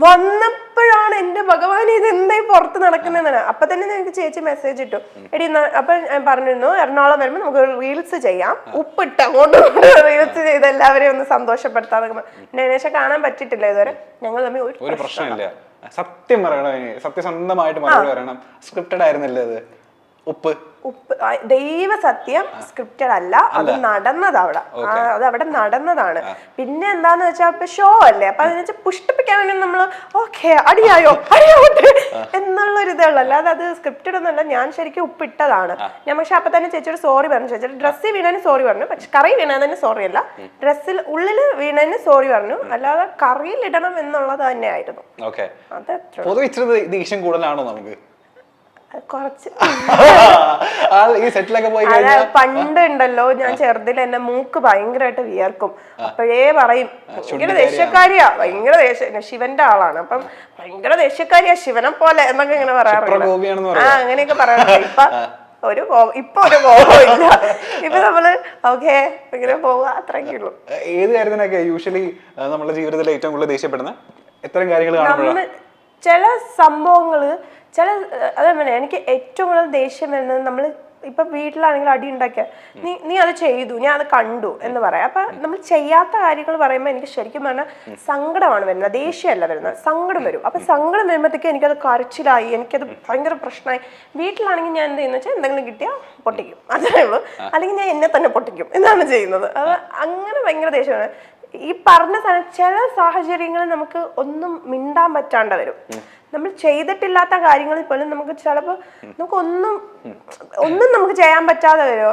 വന്നപ്പോഴാണ് എന്റെ ഭഗവാൻ ഇത് എന്തായി പുറത്ത് നടക്കുന്നതെന്നാണ്. അപ്പൊ തന്നെ എനിക്ക് ചേച്ചി മെസ്സേജ് ഇട്ടു, എടി അപ്പൊ ഞാൻ പറഞ്ഞിരുന്നു എറണാകുളം വരുമ്പോ നമുക്ക് റീൽസ് ചെയ്യാം, ഉപ്പിട്ട് അങ്ങോട്ടും റീൽസ് ചെയ്ത് എല്ലാവരെയും ഒന്ന് സന്തോഷപ്പെടുത്താന്നൊക്കെ. അതിനുശേഷം കാണാൻ പറ്റിയിട്ടില്ല ഇതുവരെ. ഞങ്ങൾ തമ്മിൽ ഒരു പ്രശ്നമില്ല. സത്യം പറയണം, സത്യസന്ധമായിട്ട് മറുപടി പറയണം. സ്ക്രിപ്റ്റഡ് ആയിരുന്നില്ലേ അത്? ഉപ്പ് ദൈവ സത്യം സ്ക്രിപ്റ്റഡ് അല്ല, അത് നടന്നത് അവിടെ, അത് അവിടെ നടന്നതാണ്. പിന്നെ എന്താന്ന് വെച്ചാൽ ഇപ്പൊ ഷോ അല്ലേ, അപ്പൊ അതിനെ വെച്ചാൽ പുഷ്ടിപ്പിക്കാൻ വേണ്ടി നമ്മള് ഓക്കെ അടിയായോട്ടെ എന്നുള്ളൊരു ഇതേ ഉള്ളു, അല്ലാതെ അത് സ്ക്രിപ്റ്റഡ് ഒന്നുമല്ല. ഞാൻ ശരിക്കും ഉപ്പിട്ടതാണ് ഞാൻ. പക്ഷെ അപ്പൊ തന്നെ ചേച്ചിയോട് സോറി പറഞ്ഞു. ചേച്ചിയുടെ ഡ്രസ്സിൽ വീണതിന് സോറി പറഞ്ഞു, പക്ഷെ കറി വീണതിന് സോറി അല്ല, ഡ്രസ്സിൽ ഉള്ളിൽ വീണതിന് സോറി പറഞ്ഞു, അല്ലാതെ കറിയിൽ ഇടണം എന്നുള്ളത് തന്നെയായിരുന്നു. ദേഷ്യം കൂടുതലാണോ നമുക്ക്? കുറച്ച് ഈ സെറ്റിലൊക്കെ പോയി പണ്ട് ഉണ്ടല്ലോ, ഞാൻ ചെറുതിൽ എന്നെ മൂക്ക് ഭയങ്കരമായിട്ട് വിയർക്കും. അപ്പോഴേ പറയും ഭയങ്കര ദേഷ്യക്കാരിയാ, ഭയങ്കര ദേഷ്യ, ശിവന്റെ ആളാണ്, അപ്പം ഭയങ്കര ദേഷ്യക്കാരിയാ ശിവനെ പോലെ എന്നൊക്കെ ഇങ്ങനെ പറയാറുണ്ട്. അങ്ങനെയൊക്കെ പറയാറുണ്ട്. ഇപ്പൊ ഒരു കോപമില്ല. ഇപ്പൊ നമ്മള് ഓക്കെ ഇങ്ങനെ പോവുക, അത്രയൊക്കെ ഉള്ളൂ. ഏത് കാര്യത്തിനൊക്കെ യൂഷ്വലി നമ്മുടെ ജീവിതത്തിൽ ഏറ്റവും കൂടുതൽ ദേഷ്യപ്പെടുന്ന എത്തരം കാര്യങ്ങൾ? ചില സംഭവങ്ങള് അതേപോലെ എനിക്ക് ഏറ്റവും കൂടുതൽ ദേഷ്യം വരുന്നത് നമ്മൾ ഇപ്പൊ വീട്ടിലാണെങ്കിൽ അടി ഉണ്ടാക്കിയ നീ അത് ചെയ്തു, ഞാൻ അത് കണ്ടു എന്ന് പറയാം. അപ്പൊ നമ്മൾ ചെയ്യാത്ത കാര്യങ്ങൾ പറയുമ്പോൾ എനിക്ക് ശരിക്കും പറഞ്ഞാൽ സങ്കടമാണ് വരുന്നത്, ദേഷ്യമല്ല വരുന്നത്, സങ്കടം വരും. അപ്പൊ സങ്കടം വരുമ്പോഴത്തേക്ക് എനിക്കത് കരച്ചിലായി, എനിക്കത് ഭയങ്കര പ്രശ്നമായി. വീട്ടിലാണെങ്കിൽ ഞാൻ എന്ത് ചെയ്യുന്ന വെച്ചാൽ എന്തെങ്കിലും കിട്ടിയാൽ പൊട്ടിക്കും, അത്രേ ഉള്ളൂ. അല്ലെങ്കിൽ ഞാൻ എന്നെ തന്നെ പൊട്ടിക്കും എന്നാണ് ചെയ്യുന്നത്. അത് അങ്ങനെ ഭയങ്കര ദേഷ്യമാണ്. ഈ പറഞ്ഞ ചില സാഹചര്യങ്ങളിൽ നമുക്ക് ഒന്നും മിണ്ടാൻ പറ്റാണ്ട് വരും. നമ്മൾ ചെയ്തിട്ടില്ലാത്ത കാര്യങ്ങളിൽ പോലും നമുക്ക് ചിലപ്പോൾ നമുക്ക് ഒന്നും നമുക്ക് ചെയ്യാൻ പറ്റാതെ വരുമോ.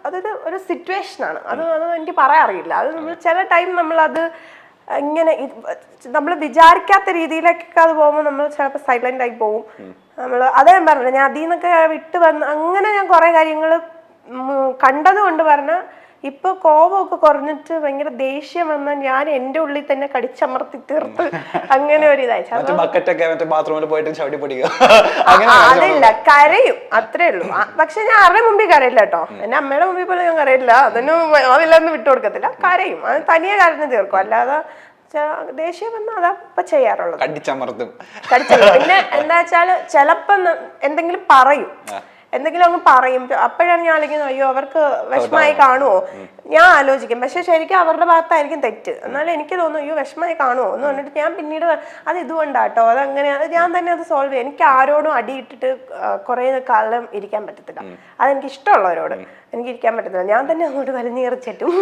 അതൊരു ഒരു സിറ്റുവേഷനാണ്. അത് എനിക്ക് പറയാൻ അറിയില്ല. അത് നമ്മൾ ചില ടൈം നമ്മളത് ഇങ്ങനെ നമ്മൾ വിചാരിക്കാത്ത രീതിയിലൊക്കെ അത് പോകുമ്പോൾ നമ്മൾ ചിലപ്പോൾ സൈലന്റ് ആയി പോകും. അതേ ഞാൻ പറഞ്ഞില്ല, ഞാൻ അതിൽ നിന്നൊക്കെ വിട്ട് വന്ന് അങ്ങനെ ഞാൻ കുറെ കാര്യങ്ങൾ കണ്ടത് കൊണ്ട് പറഞ്ഞ ഇപ്പൊ കോപമൊക്കെ കുറഞ്ഞിട്ട് ഭയങ്കര ദേഷ്യം വന്നാൽ ഞാൻ എന്റെ ഉള്ളിൽ തന്നെ കടിച്ചമർത്തി തീർത്ത് അങ്ങനെ ഒരു ഇതായി. അതില്ല, കരയും, അത്രേ ഉള്ളൂ. പക്ഷെ ഞാൻ ആരുടെ മുമ്പിൽ കരയില്ല കേട്ടോ. എന്റെ അമ്മയുടെ മുമ്പിൽ പോലും ഞാൻ കരയില്ല, അതിലൊന്നും വിട്ടുകൊടുക്കത്തില്ല. കരയും, അത് തനിയെ കരഞ്ഞു തീർക്കും. അല്ലാതെ ദേഷ്യം വന്നാൽ അതാ ഇപ്പൊ ചെയ്യാറുള്ളത്, കടിച്ചമർത്തും. പിന്നെ എന്താ വെച്ചാല് ചിലപ്പോ എന്തെങ്കിലും പറയും, എന്തെങ്കിലും അങ്ങ് പറയും. അപ്പോഴാണ് ഞാൻ ആലോചിക്കുന്നത്, അയ്യോ അവർക്ക് വിഷമായി കാണുമോ, ഞാൻ ആലോചിക്കും. പക്ഷെ ശരിക്കും അവരുടെ ഭാഗത്തായിരിക്കും തെറ്റ്. എന്നാലും എനിക്ക് തോന്നുന്നു അയ്യോ വിഷമായി കാണുമോ എന്ന് പറഞ്ഞിട്ട് ഞാൻ പിന്നീട് അത് ഇതുകൊണ്ടാട്ടോ, അതങ്ങനെ ഞാൻ തന്നെ അത് സോൾവ് ചെയ്യും. എനിക്ക് ആരോടും അടിയിട്ടിട്ട് കുറെ കാലം ഇരിക്കാൻ പറ്റത്തില്ല. അതെനിക്ക് ഇഷ്ടമുള്ളവരോട് എനിക്ക് ഇരിക്കാൻ പറ്റത്തില്ല. ഞാൻ തന്നെ അങ്ങോട്ട് വലിഞ്ഞേറിച്ചിട്ടും.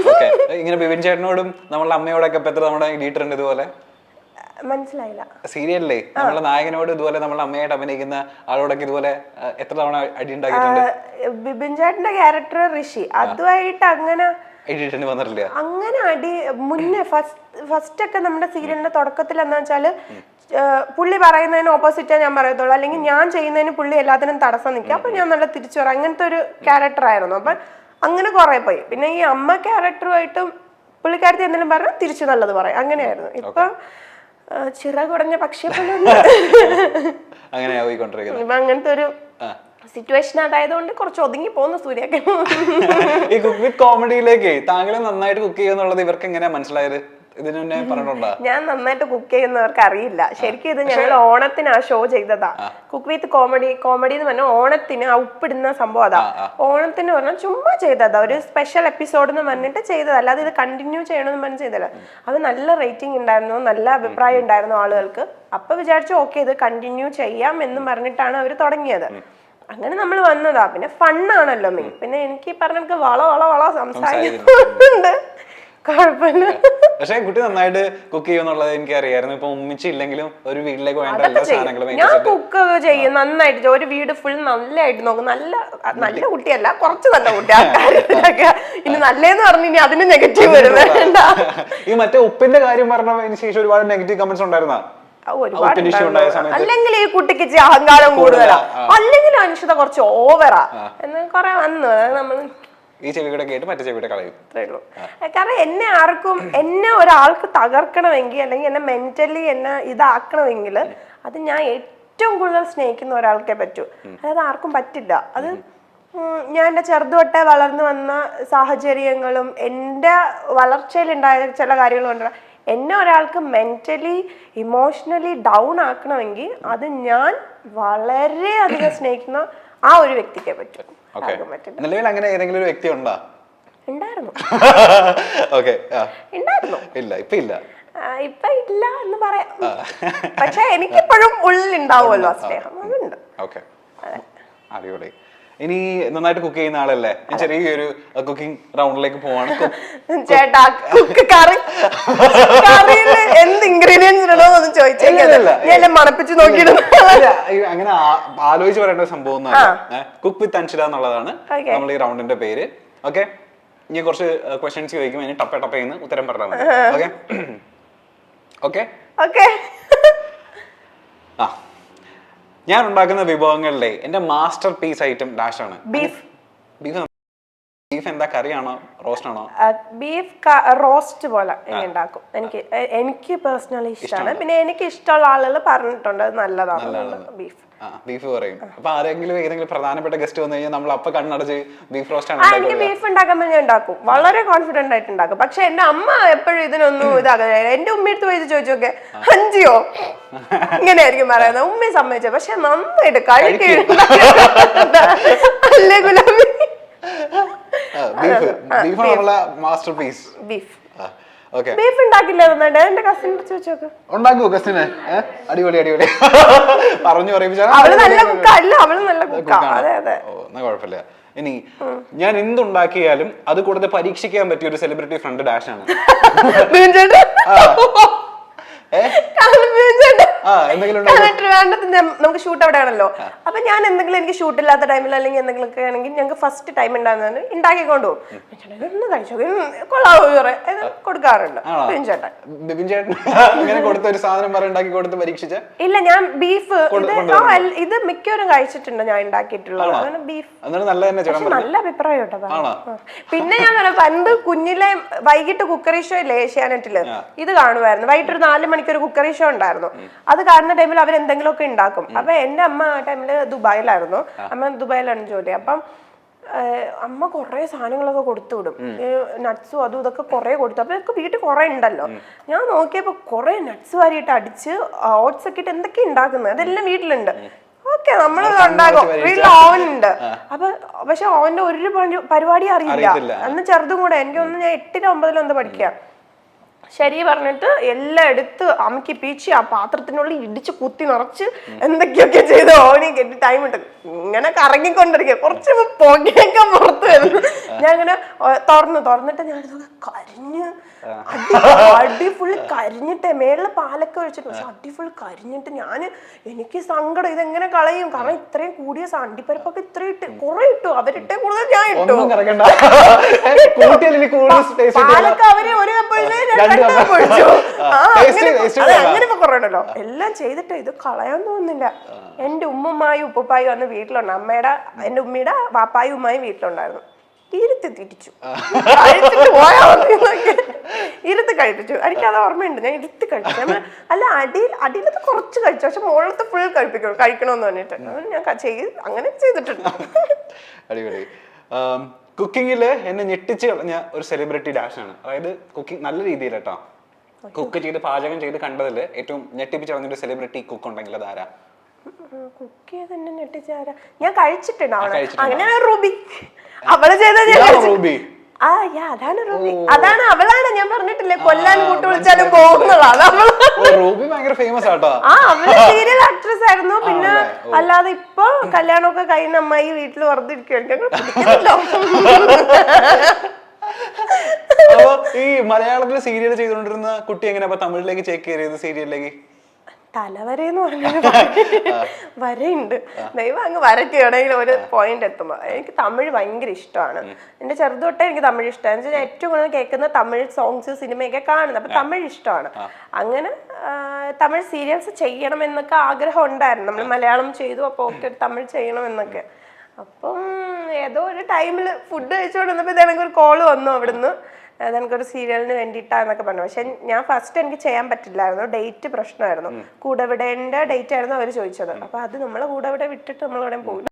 ഇങ്ങനെ ബിബിൻ ചേട്ടനോടും നമ്മളുടെ അമ്മയോടൊക്കെ ഇതുപോലെ മനസ്സിലായില്ല. സീരിയലിലെ നമ്മളെ നായകനോട് ഇതുപോലെ നമ്മളെ അമ്മയായിട്ട് അഭിനയിക്കുന്ന ആളോടൊക്കെ ഇതുപോലെ എത്ര തവണ അടി ഉണ്ടാക്കിയിട്ടുണ്ട്? ബിബിൻ ചേട്ടന്റെ ക്യാരക്ടർ ഋഷി, അതുമായിട്ട് അങ്ങനെ വന്നിട്ടില്ല. അങ്ങനെ അടി മുന്നേ ഫസ്റ്റ് ഒക്കെ നമ്മുടെ സീരിയലിന്റെ തുടക്കത്തിൽ എന്താ വെച്ചാല് പുള്ളി പറയുന്നതിന് ഓപ്പോസിറ്റേ ഞാൻ പറയത്തുള്ളൂ, അല്ലെങ്കിൽ ഞാൻ ചെയ്യുന്നതിന് പുള്ളി എല്ലാത്തിനും തടസ്സം നിൽക്കുക. അപ്പൊ ഞാൻ നല്ല തിരിച്ചു പറയാം. അങ്ങനത്തെ ഒരു ക്യാരക്ടർ ആയിരുന്നു. അപ്പൊ അങ്ങനെ കുറെ പോയി. പിന്നെ ഈ അമ്മ ക്യാരക്ടറുമായിട്ടും പുള്ളിക്കാരത്തി എന്തെങ്കിലും പറഞ്ഞാൽ തിരിച്ചു നല്ലത് പറയാം, അങ്ങനെയായിരുന്നു. ഇപ്പൊ ചിറകുടഞ്ഞ പക്ഷേ അങ്ങനത്തെ ഒരു സിറ്റുവേഷൻ അതായതുകൊണ്ട് കുറച്ച് ഒതുങ്ങി പോകുന്ന സൂര്യൊക്കെ. ഈ കുക്ക് വിത്ത് കോമഡിയിലേക്ക് താങ്കളെ നന്നായിട്ട് കുക്ക് ചെയ്യുന്നുള്ളത് ഇവർക്ക് എങ്ങനെയാ മനസ്സിലായത്? ഞാൻ നന്നായിട്ട് കുക്ക് ചെയ്യുന്നവർക്ക് അറിയില്ല. ശരിക്കും ഇത് ഞങ്ങൾ ഓണത്തിന് ആ ഷോ ചെയ്തതാ. കുക്ക് വിത്ത് കോമഡി എന്ന് പറഞ്ഞാൽ ഓണത്തിന് ആ ഉപ്പിടുന്ന സംഭവം അതാ. ഓണത്തിന് പറഞ്ഞാൽ ചുമ്മാ ചെയ്തതാ, ഒരു സ്പെഷ്യൽ എപ്പിസോഡ് എന്ന് പറഞ്ഞിട്ട് ചെയ്തതാ. അല്ലാതെ ഇത് കണ്ടിന്യൂ ചെയ്യണമെന്ന് പറഞ്ഞ് ചെയ്തല്ല. അത് നല്ല റേറ്റിംഗ് ഉണ്ടായിരുന്നു, നല്ല അഭിപ്രായം ഉണ്ടായിരുന്നു ആളുകൾക്ക്. അപ്പൊ വിചാരിച്ചു ഓക്കെ ഇത് കണ്ടിന്യൂ ചെയ്യാം എന്ന് പറഞ്ഞിട്ടാണ് അവർ തുടങ്ങിയത്. അങ്ങനെ നമ്മൾ വന്നതാ. പിന്നെ ഫണ്ണാണല്ലോ മെയിൻ. പിന്നെ എനിക്ക് പറഞ്ഞ വള സംസാരിക്കുന്നുണ്ട്, കുഴപ്പമില്ല. പക്ഷെ കുട്ടി നന്നായിട്ട് കുക്ക് ചെയ്യുന്നുള്ളത് എനിക്ക് അറിയായിരുന്നു. ഇപ്പൊ ഉമ്മിച്ചി ഇല്ലെങ്കിലും ഒരു വീട്ടിലേക്ക് വേണ്ട എല്ലാ സാധനങ്ങളും ഞാൻ കുക്ക് ചെയ്യും നന്നായിട്ട്. ഒരു വീട് ഫുൾ നല്ലതായിട്ട് നോക്കും. നല്ല കുട്ടിയല്ല, കുറച്ച് നല്ല കുട്ടിയാ. ഇനി നല്ലതെന്ന് പറഞ്ഞു ഇനി അതിന് നെഗറ്റീവ് വരും, വേണ്ട. ഈ മറ്റേ ഉപ്പിന്റെ കാര്യം പറഞ്ഞതിന് ശേഷം ഒരുപാട് നെഗറ്റീവ് കമന്റ്സ് ഉണ്ടായിരുന്ന? അല്ലെങ്കിൽ ഈ കുട്ടിക്ക് അഹങ്കാരം കൂടുതലാ, അല്ലെങ്കിൽ അനുഷ്ഠിത കുറച്ച് ഓവറാ എന്ന് കുറെ വന്നു. നമ്മള് ഈ ചെവിയുടെ കേട്ട് മറ്റേ ചെവിയുടെ കളയും. കാരണം എന്നെ ഒരാൾക്ക് തകർക്കണമെങ്കിൽ അല്ലെങ്കിൽ എന്നെ മെന്റലി എന്നെ ഇതാക്കണമെങ്കിൽ അത് ഞാൻ ഏറ്റവും കൂടുതൽ സ്നേഹിക്കുന്ന ഒരാൾക്കേ പറ്റൂ. അതായത് ആർക്കും പറ്റില്ല. അത് ഞാൻ എൻ്റെ ചെറുതൊട്ടേ വളർന്നു വന്ന സാഹചര്യങ്ങളും എൻ്റെ വളർച്ചയിലുണ്ടായ ചില കാര്യങ്ങളും ഉണ്ട്. എന്നെ ഒരാൾക്ക് മെന്റലി ഇമോഷണലി ഡൗൺ ആക്കണമെങ്കിൽ അത് ഞാൻ വളരെയധികം സ്നേഹിക്കുന്ന ആ ഒരു വ്യക്തിക്കേ പറ്റൂ. നിലവിൽ അങ്ങനെ ഏതെങ്കിലും ഒരു വ്യക്തി ഉണ്ടോ? ഉണ്ടായിരുന്നു. ഇല്ല, ഇപ്പൊ ഇല്ല. ഇപ്പൊ ഇല്ല എന്ന് പറയാം. പക്ഷെ എനിക്കിപ്പോഴും ഉള്ളിൽ ഉണ്ടാവുമല്ലോ സ്നേഹം, അതുണ്ട്. അടിപൊളി. ഇനി നന്നായിട്ട് കുക്ക് ചെയ്യുന്ന ആളല്ലേ? ഞാൻ ചെറിയൊരു കുക്കിംഗ് റൗണ്ടിലേക്ക് പോവാണ്. ചേട്ടാ കറിയില് എന്ത് ഇൻഗ്രീഡിയൻസ് ഇടണോന്ന് ചോദിച്ചേക്കല്ല, മണപ്പിച്ച് നോക്കിയിടുന്നു. അങ്ങനെ ആലോചിച്ച് പറയേണ്ട സംഭവം കുക്ക് വിത്ത് അൻഷിത എന്നുള്ളതാണ് നമ്മൾ ഈ റൗണ്ടിന്റെ പേര്. ഓക്കെ, ഇനി കുറച്ച് ക്വസ്റ്റ്യൻസ് ചോദിക്കും, ഇനി ടപ്പ ടപ്പയെന്ന് ഉത്തരം പറഞ്ഞാൽ മതി. Okay okay okay. ആ, ഞാൻ ഉണ്ടാക്കുന്ന വിഭവങ്ങളിലെ എന്റെ മാസ്റ്റർ പീസ് ഐറ്റം ഡാഷ് ആണ് ബീഫ്. ബീഫ് എന്താ, കറിയാണോ റോസ്റ്റ് ആണോ? ബീഫ് റോസ്റ്റ് പോലെ ഉണ്ടാക്കും. എനിക്ക് പേഴ്സണലി ഇഷ്ടമാണ്. പിന്നെ എനിക്ക് ഇഷ്ടമുള്ള ആളുകൾ പറഞ്ഞിട്ടുണ്ട് അത് നല്ലതാണ് ബീഫ്. ബീഫ് പറയും. അപ്പൊ ആരെങ്കിലും ഏതെങ്കിലും പ്രധാനപ്പെട്ട ഗസ്റ്റ് വന്നു കഴിഞ്ഞാൽ നമ്മൾ അപ്പൊ കണ്ണടച്ച് ബീഫ് റോസ്റ്റ് ആണ്. എനിക്ക് ബീഫ് ഉണ്ടാക്കുമ്പോൾ ഞാൻ ഉണ്ടാക്കും, വളരെ കോൺഫിഡന്റ് ആയിട്ട് ഉണ്ടാക്കും. പക്ഷെ എന്റെ അമ്മ എപ്പോഴും ഇതിനൊന്നും ഇതാകുക. എന്റെ ഉമ്മയടുത്ത് പോയി ചോദിച്ചു നോക്കെ, അഞ്ചിയോ ഇങ്ങനെയായിരിക്കും പറയുന്നത്. ഉമ്മയെ സമ്മതിച്ചത് പക്ഷെ നന്നായിട്ട് കഴിക്കും. അല്ലേ ഗുലാബി? ബീഫ് ഉണ്ടാക്കില്ല എന്റെ കസിൻ ചോദിച്ചോക്ക്. ഉണ്ടാക്കുവോ കസിന്? അടിപൊളി അടിപൊളി പറഞ്ഞു പറയിപ്പിച്ചാ. അവള് നല്ല കുക്കാ. അല്ല അവള് നല്ല കുക്കാ. അതെ അതെ. എന്നാ കുഴപ്പമില്ല. ഇനി ഞാൻ എന്തുണ്ടാക്കിയാലും അത് കൂടുതൽ പരീക്ഷിക്കാൻ പറ്റിയ ഒരു സെലിബ്രിറ്റി ഫ്രണ്ട് ഡാഷ് ആണ്. നമുക്ക് ഷൂട്ട് അവിടെ ആണല്ലോ. അപ്പൊ ഞാൻ എന്തെങ്കിലും എനിക്ക് ഷൂട്ട് ഇല്ലാത്ത ടൈമിൽ അല്ലെങ്കിൽ എന്തെങ്കിലും ഒക്കെ ആണെങ്കിൽ ഞങ്ങൾക്ക് ഫസ്റ്റ് ടൈം ഉണ്ടാകുന്നത് ഉണ്ടാക്കിക്കൊണ്ട് പോകും. ഒന്ന് കഴിച്ചോ കൊള്ളാവോ കൊടുക്കാറുണ്ട് ബിബിൻ ചേട്ടൻ. അങ്ങനെ കൊടുത്ത ഒരു സാധനം ഉണ്ടാക്കി കൊടുത്ത് പരീക്ഷിച്ച ഇല്ല. ഞാൻ ബീഫ് ഇത് മിക്കവരും കഴിച്ചിട്ടുണ്ട് ഞാൻ ഉണ്ടാക്കിയിട്ടുള്ളത്. ബീഫ് നല്ല അഭിപ്രായം കേട്ടോ. പിന്നെ ഞാൻ പറയാം, പണ്ട് കുഞ്ഞിലെ വൈകിട്ട് കുക്കറി ഷോ ഇല്ലേ ഏഷ്യാനെറ്റില്, ഇത് കാണുമായിരുന്നു. വൈകിട്ട് ഒരു 4 മണിക്കൊരു കുക്കറി ഷോ ഉണ്ടായിരുന്നു. അത് കാണുന്ന ടൈമിൽ അവർ എന്തെങ്കിലും ഒക്കെ ഉണ്ടാക്കും. അപ്പൊ എന്റെ അമ്മ ആ ടൈമില് ദുബായിലായിരുന്നു. അമ്മ ദുബായിലാണ് ജോലി. അപ്പം അമ്മ കുറെ സാധനങ്ങളൊക്കെ കൊടുത്തു വിടും. നട്ട്സും അതും ഇതൊക്കെ കുറെ കൊടുത്തു. അപ്പൊ ഇതൊക്കെ വീട്ടിൽ കുറെ ഉണ്ടല്ലോ. ഞാൻ നോക്കിയപ്പോ കുറെ നട്ട്സ് വാരിയിട്ട് അടിച്ച് ഓട്സ് ഒക്കെ ഇട്ട് എന്തൊക്കെ ഉണ്ടാക്കുന്നത് അതെല്ലാം വീട്ടിലുണ്ട്. ഓക്കെ, നമ്മൾ ഉണ്ടാകും. വീട്ടിൽ ഓവൻ ഉണ്ട്. അപ്പൊ പക്ഷെ ഓവന്റെ ഒരു പരിപാടി അറിയില്ല. അന്ന് ചെറുതും കൂടെ. എനിക്കൊന്ന് ഞാൻ 8-ോ 9-ോ എന്താ പഠിക്കുക. ശരി പറഞ്ഞിട്ട് എല്ലാം എടുത്ത് അമ്മക്ക് പീച്ചി ആ പാത്രത്തിനുള്ളിൽ ഇടിച്ച് കുത്തി നിറച്ച് എന്തൊക്കെയൊക്കെ ചെയ്ത് ഓവനിൽ കെട്ടി ടൈം ഇട്ട് ഇങ്ങനെ കറങ്ങിക്കൊണ്ടിരിക്കുക. കുറച്ച് പുകയൊക്കെ പുറത്ത് വരുന്നു. ഞാൻ ഇങ്ങനെ തുറന്നിട്ട് ഞാൻ കരിഞ്ഞ് അടി ഫുള്ള് കരിഞ്ഞിട്ടേ, മേളില് പാലൊക്കെ ഒഴിച്ചിട്ട്, പക്ഷെ അടി ഫുള്ള് കരിഞ്ഞിട്ട് എനിക്ക് സങ്കടം. ഇതെങ്ങനെ കളയും? കാരണം ഇത്രയും കൂടിയ അണ്ടിപ്പരിപ്പൊക്കെ ഇത്ര ഇട്ട് കുറെ ഇട്ടു. അവരിട്ടേ കൂടുതൽ ഞാൻ ഇട്ടു. പാലൊക്കെ അവര് ഒരു അങ്ങനെ കുറയണല്ലോ. എല്ലാം ചെയ്തിട്ട് ഇത് കളയാൻ തോന്നുന്നില്ല. എന്റെ ഉമ്മമായും ഉപ്പപ്പായും അന്ന് വീട്ടിലുണ്ട്. എന്റെ ഉമ്മയുടെ വാപ്പായും ഉമ്മായും വീട്ടിലുണ്ടായിരുന്നു. ഇരുത്തി തിരിച്ചു ഇരുത്ത് കഴിപ്പിച്ചു. എനിക്കത് ഓർമ്മയുണ്ട്. ഞാൻ ഇരുത്തി കഴിച്ചു. അല്ല അടിയിലത്ത് കുറച്ച് കഴിച്ചു, പക്ഷെ മുകളിലത്തെ ഫുൾ കഴിക്കണമെന്ന് പറഞ്ഞിട്ട് ഞാൻ അങ്ങനെ ചെയ്തിട്ടുണ്ട്. അടിപൊളി. കുക്കിങ്ങില് എന്നെ ഞെട്ടിച്ച് കളഞ്ഞ ഒരു സെലിബ്രിറ്റി ഡാഷ് ആണ്. അതായത് കുക്കിംഗ് നല്ല രീതിയിൽ കേട്ടോ കുക്ക് ചെയ്ത് പാചകം ചെയ്ത് കണ്ടതില് ഏറ്റവും ഞെട്ടിപ്പിച്ച് കളഞ്ഞൊരു സെലിബ്രിറ്റി കുക്ക് ഉണ്ടെങ്കിൽ അത് ആരാ? കുക്ക് ചെയ്ത് എന്നെ ഞെട്ടിച്ചാരാ? ഞാൻ കഴിച്ചിട്ടുണ്ട്. അങ്ങനെ റൂബി. അവള് ചെയ്ത റൂബി. അതാണ് റൂബി. അതാണ് അവളാണ് ഞാൻ പറഞ്ഞിട്ടില്ലേ കൊല്ലാൻ കൂട്ടു വിളിച്ചാലും പോകുന്നതാണ്. റൂബി ഭയങ്കര ഫേമസ് ആട്ടോ. അവള് സീരിയൽ ആക്ട്രസ് ആയിരുന്നു. പിന്നെ അല്ലാതെ ഇപ്പൊ കല്യാണമൊക്കെ കഴിഞ്ഞ അമ്മായി വീട്ടിൽ വെറുതെ ഇരിക്കുമല്ലോ. അപ്പൊ ഈ മലയാളത്തില് സീരിയൽ ചെയ്തോണ്ടിരുന്ന കുട്ടി എങ്ങനെയാ തമിഴിലേക്ക് ചേക്ക് കയറിയത് സീരിയലിലേക്ക്? തലവരെന്ന് പറഞ്ഞൊരു വരയുണ്ട്. ദൈവം അങ്ങ് വരയ്ക്കുകയാണെങ്കിൽ ഒരു പോയിന്റ് എത്തുമ്പോ. എനിക്ക് തമിഴ് ഭയങ്കര ഇഷ്ടമാണ്. എന്റെ ചെറുതൊട്ടേ എനിക്ക് തമിഴ് ഇഷ്ടമാണ്. ഞാൻ ഏറ്റവും കൂടുതൽ കേൾക്കുന്ന തമിഴ് സോങ്സ് സിനിമയൊക്കെ കാണുന്നത്. അപ്പൊ തമിഴ് ഇഷ്ടമാണ്. അങ്ങനെ തമിഴ് സീരിയൽസ് ചെയ്യണം എന്നൊക്കെ ആഗ്രഹം ഉണ്ടായിരുന്നു. നമ്മൾ മലയാളം ചെയ്തു, അപ്പൊ ഓക്കെ തമിഴ് ചെയ്യണം എന്നൊക്കെ. അപ്പം ഏതോ ഒരു ടൈമിൽ ഫുഡ് കഴിച്ചുകൊണ്ടിരുന്നപ്പോൾ ഇതെനിക്കൊരു കോള് വന്നു അവിടുന്ന്. അതെനിക്കൊരു സീരിയലിന് വേണ്ടിയിട്ടാന്നൊക്കെ പറഞ്ഞു. പക്ഷെ ഞാൻ ഫസ്റ്റ് എനിക്ക് ചെയ്യാൻ പറ്റില്ലായിരുന്നു. ഡേറ്റ് പ്രശ്നമായിരുന്നു. കൂടെ വിടേണ്ട ഡേറ്റ് ആയിരുന്നു അവർ ചോദിച്ചത്. അപ്പൊ അത് നമ്മളെ കൂടെ ഇവിടെ വിട്ടിട്ട് നമ്മളവിടെ പോകില്ല.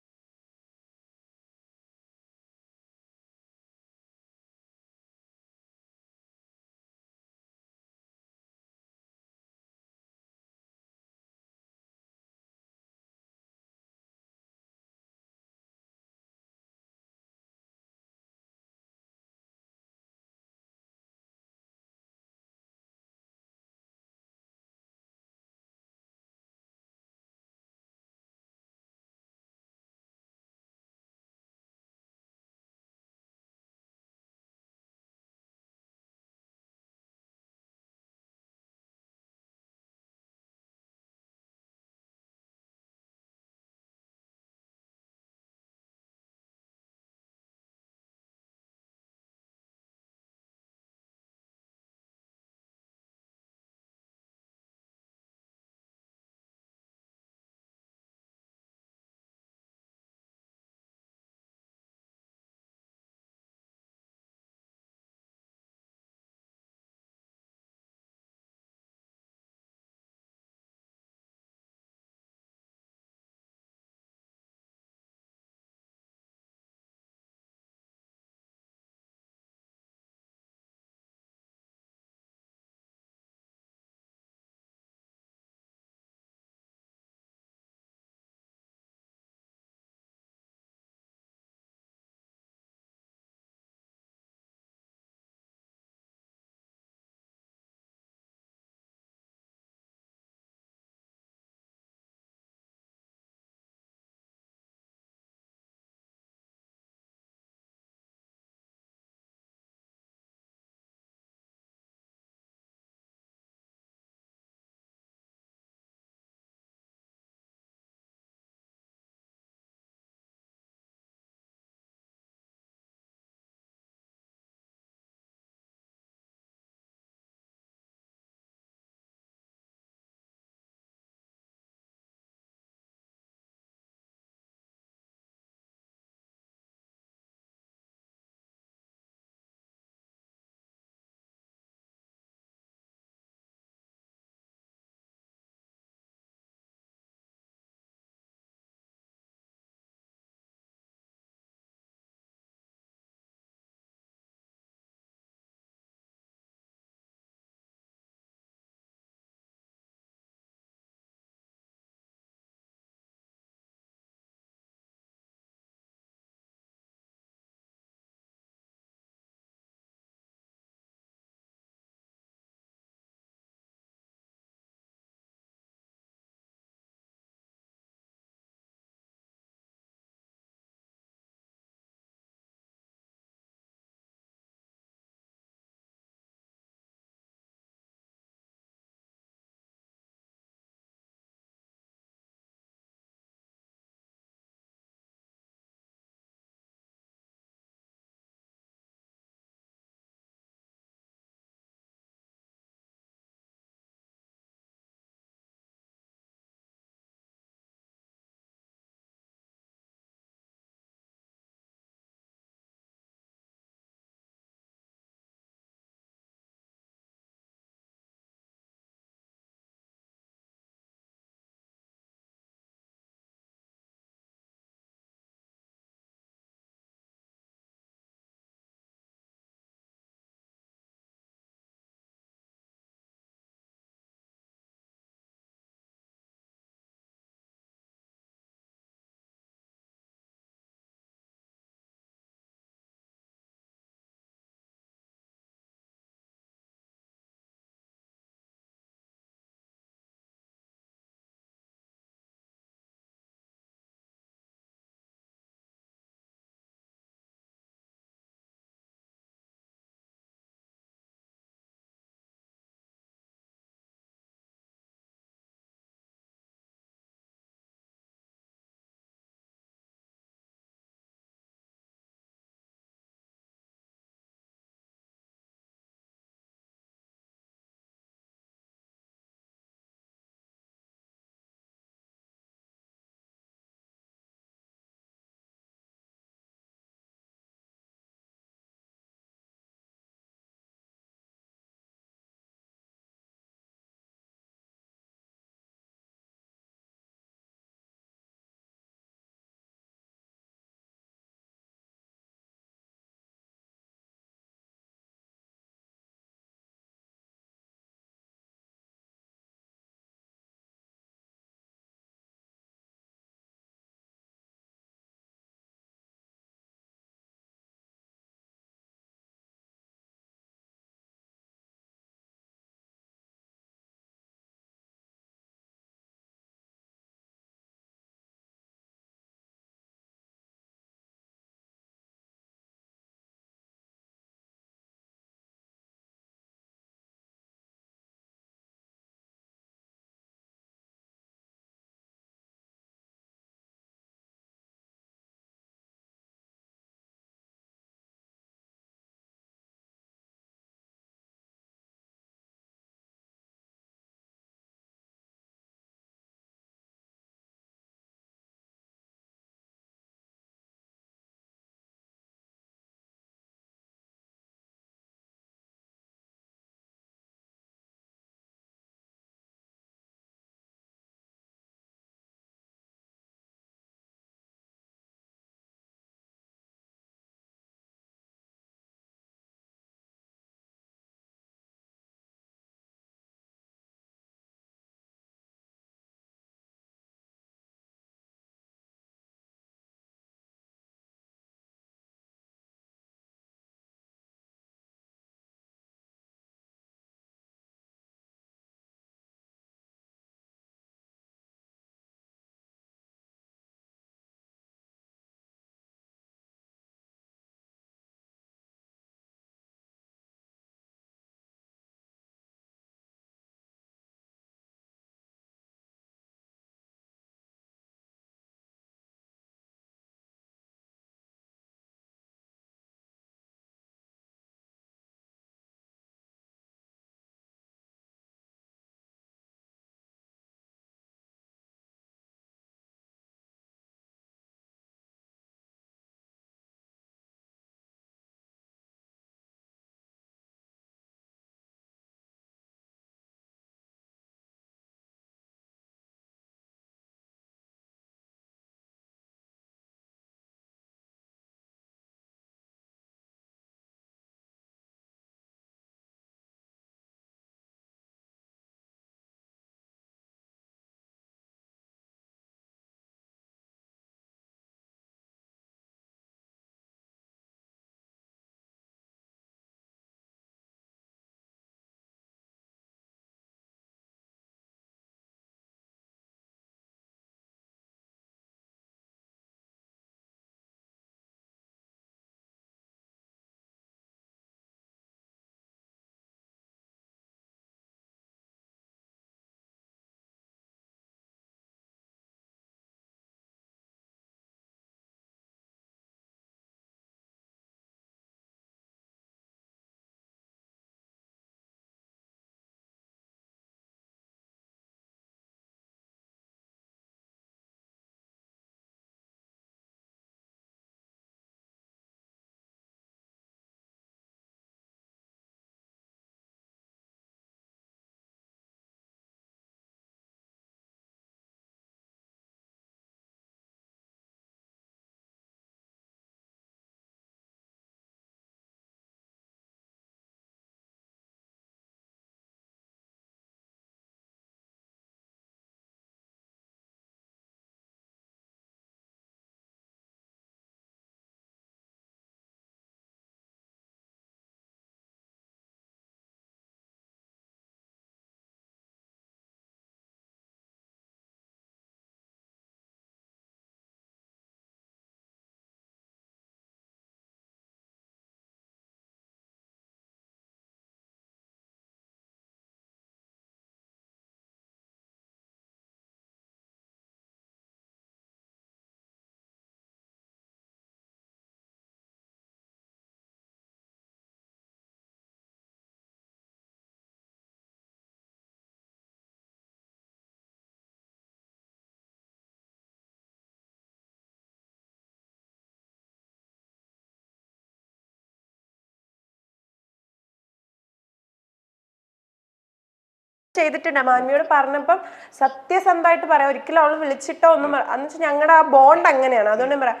ചെയ്തിട്ടുണ്ട്. മാൻവിയോട് പറഞ്ഞപ്പം സത്യസന്ധമായിട്ട് പറയാം, ഒരിക്കലും അവൾ വിളിച്ചിട്ടോ ഒന്നും എന്ന് വെച്ചാൽ ഞങ്ങളുടെ ആ ബോണ്ട് അങ്ങനെയാണ്. അതുകൊണ്ട് പറയാം,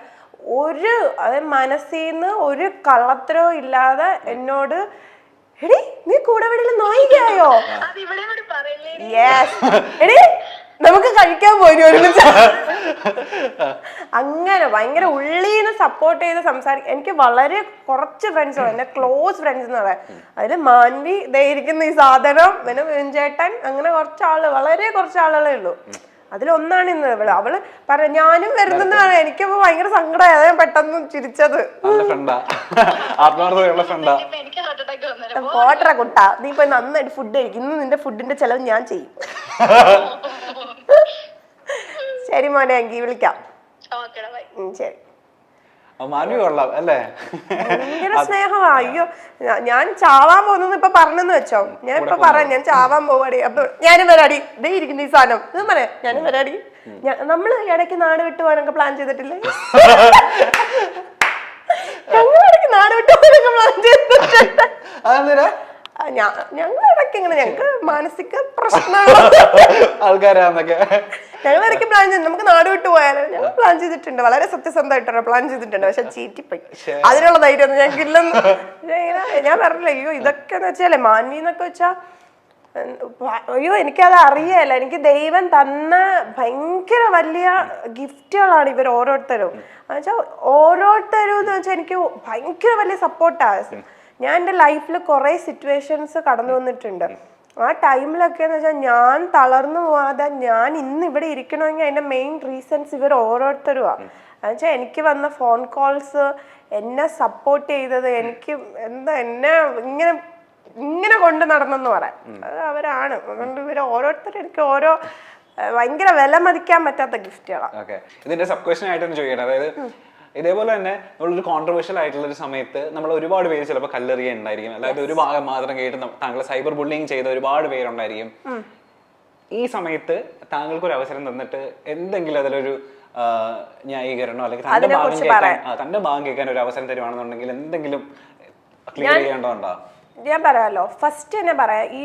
അതായത് മനസ്സിന്ന് ഒരു കള്ളത്തരവും ഇല്ലാതെ എന്നോട് എടി നീ കൂടെ വീട്ടിൽ നായികയായോ, യെസ് എടി നമുക്ക് കഴിക്കാൻ പോയി ഒരുമിച്ച്, അങ്ങനെ ഭയങ്കര ഉള്ളീന്ന് സപ്പോർട്ട് ചെയ്ത് സംസാരിക്കും. എനിക്ക് വളരെ കുറച്ച് ഫ്രണ്ട്സ്, എന്റെ ക്ലോസ് ഫ്രണ്ട്സ് എന്ന് പറയാം. അതിൽ മാൻവി ഇരിക്കുന്ന ഈ സാധനം, പിന്നെ വിൻചേട്ടൻ, അങ്ങനെ കുറച്ചാള്, വളരെ കുറച്ച് ആളുകളേ ഉള്ളൂ. അതിലൊന്നാണ് ഇന്ന് അവള് പറയാ ഞാനും വരുന്നെന്ന് പറയാം. എനിക്കപ്പോ ഭയങ്കര സങ്കടമായി, അതാ പെട്ടെന്ന് ചിരിച്ചത്. പോട്ടറ കുട്ടാ, നീ ഇപ്പൊ നന്നായിട്ട് ഫുഡ് കഴിക്കും, ഇന്ന് നിന്റെ ഫുഡിന്റെ ചെലവ് ഞാൻ ചെയ്യും. ശരി മോനെ, എങ്കിൽ വിളിക്കാം. ശരി. ഭയങ്കര സ്നേഹമാ. അയ്യോ, ഞാൻ ചാവാൻ പോകുന്നു ഇപ്പൊ പറഞ്ഞെന്ന് വെച്ചോ, ഞാൻ ഇപ്പൊ പറയാം ഞാൻ ചാവാൻ പോവാടി, അപ്പൊ ഞാനും വരാടി, ഇതേ ഇരിക്കുന്ന ഈ സാധനം, ഇത് പറയാം ഞാനും വരാടി. നമ്മള് ഇടയ്ക്ക് നാട് വിട്ടു പോകാനൊക്കെ പ്ലാൻ ചെയ്തിട്ടില്ലേ? ഞങ്ങൾ ഇടയ്ക്ക് നാട് വിട്ടു പോകാനൊക്കെ പ്ലാൻ ചെയ്തിട്ടുണ്ട്. ഞങ്ങൾ ഇടയ്ക്ക് ഇങ്ങനെ, ഞങ്ങൾക്ക് മാനസിക പ്രശ്നങ്ങൾ ആൾക്കാരാന്നൊക്കെ ഞങ്ങൾ ഇടയ്ക്ക് പ്ലാൻ ചെയ്തു, നമുക്ക് നാട് വിട്ടു പോയാലോ ഞങ്ങൾ പ്ലാൻ ചെയ്തിട്ടുണ്ട്. വളരെ സത്യസന്ധമായിട്ടാണ് പ്ലാൻ ചെയ്തിട്ടുണ്ട്. പക്ഷെ ചീറ്റിപ്പോയി, അതിനുള്ള ധൈര്യമൊന്നും ഞങ്ങൾക്ക് ഇല്ലെന്ന്. ഞാൻ പറഞ്ഞില്ല, അയ്യോ ഇതൊക്കെ എന്ന് വെച്ചാലേ മാൻവി എന്നൊക്കെ വെച്ചാ, അയ്യോ എനിക്കത് അറിയല്ല. എനിക്ക് ദൈവം തന്ന ഭയങ്കര വലിയ ഗിഫ്റ്റുകളാണ് ഇവർ ഓരോരുത്തരും. എന്നുവെച്ചാൽ ഓരോരുത്തരും എന്ന് വെച്ചാൽ എനിക്ക് ഭയങ്കര വലിയ സപ്പോർട്ടാണ്. ഞാൻ എൻ്റെ ലൈഫിൽ കുറേ സിറ്റുവേഷൻസ് കടന്നു വന്നിട്ടുണ്ട്. ആ ടൈമിലൊക്കെ എന്ന് വെച്ചാൽ ഞാൻ തളർന്നു പോവാതെ ഞാൻ ഇന്ന് ഇവിടെ ഇരിക്കണമെങ്കിൽ അതിൻ്റെ മെയിൻ റീസൺസ് ഇവർ ഓരോരുത്തരുമാണ്. എന്നുവെച്ചാൽ എനിക്ക് വന്ന ഫോൺ കോൾസ്, എന്നെ സപ്പോർട്ട് ചെയ്തത്, എനിക്ക് എന്നെ ഇങ്ങനെ കൊണ്ട് നടന്നെന്ന് പറയാം, അത് അവരാണ്. അതുകൊണ്ട് ഇവർ ഓരോരുത്തരും എനിക്ക് ഓരോ ഭയങ്കര വില മതിക്കാൻ പറ്റാത്ത ഗിഫ്റ്റുകളാണ്. ഇതിന്റെ സബ് ക്വസ്റ്റ്യൻ ആയിട്ടൊന്ന് ചോദിക്കണം. അതായത് ഇതേപോലെ തന്നെ നമ്മളൊരു കോൺട്രവേഴ്ഷ്യൽ ആയിട്ടുള്ള ഒരു സമയത്ത് നമ്മൾ ഒരുപാട് പേര് ചിലപ്പോൾ കല്ലെറിയുണ്ടായിരിക്കും, അല്ലാതെ ഒരു ഭാഗം മാത്രം കേട്ട് താങ്കളെ സൈബർ ബുള്ളിങ് ചെയ്ത ഒരുപാട് പേരുണ്ടായിരിക്കും. ഈ സമയത്ത് താങ്കൾക്ക് ഒരു അവസരം തന്നിട്ട് എന്തെങ്കിലും അതിലൊരു ന്യായീകരണോ അല്ലെങ്കിൽ തന്റെ ഭാഗം കേൾക്കാൻ ഒരു അവസരം തരുവാണെന്നുണ്ടെങ്കിൽ എന്തെങ്കിലും ക്ലിയർ ചെയ്യേണ്ടതുണ്ടോ? ഞാൻ പറയാമല്ലോ, ഫസ്റ്റ് തന്നെ പറയാം, ഈ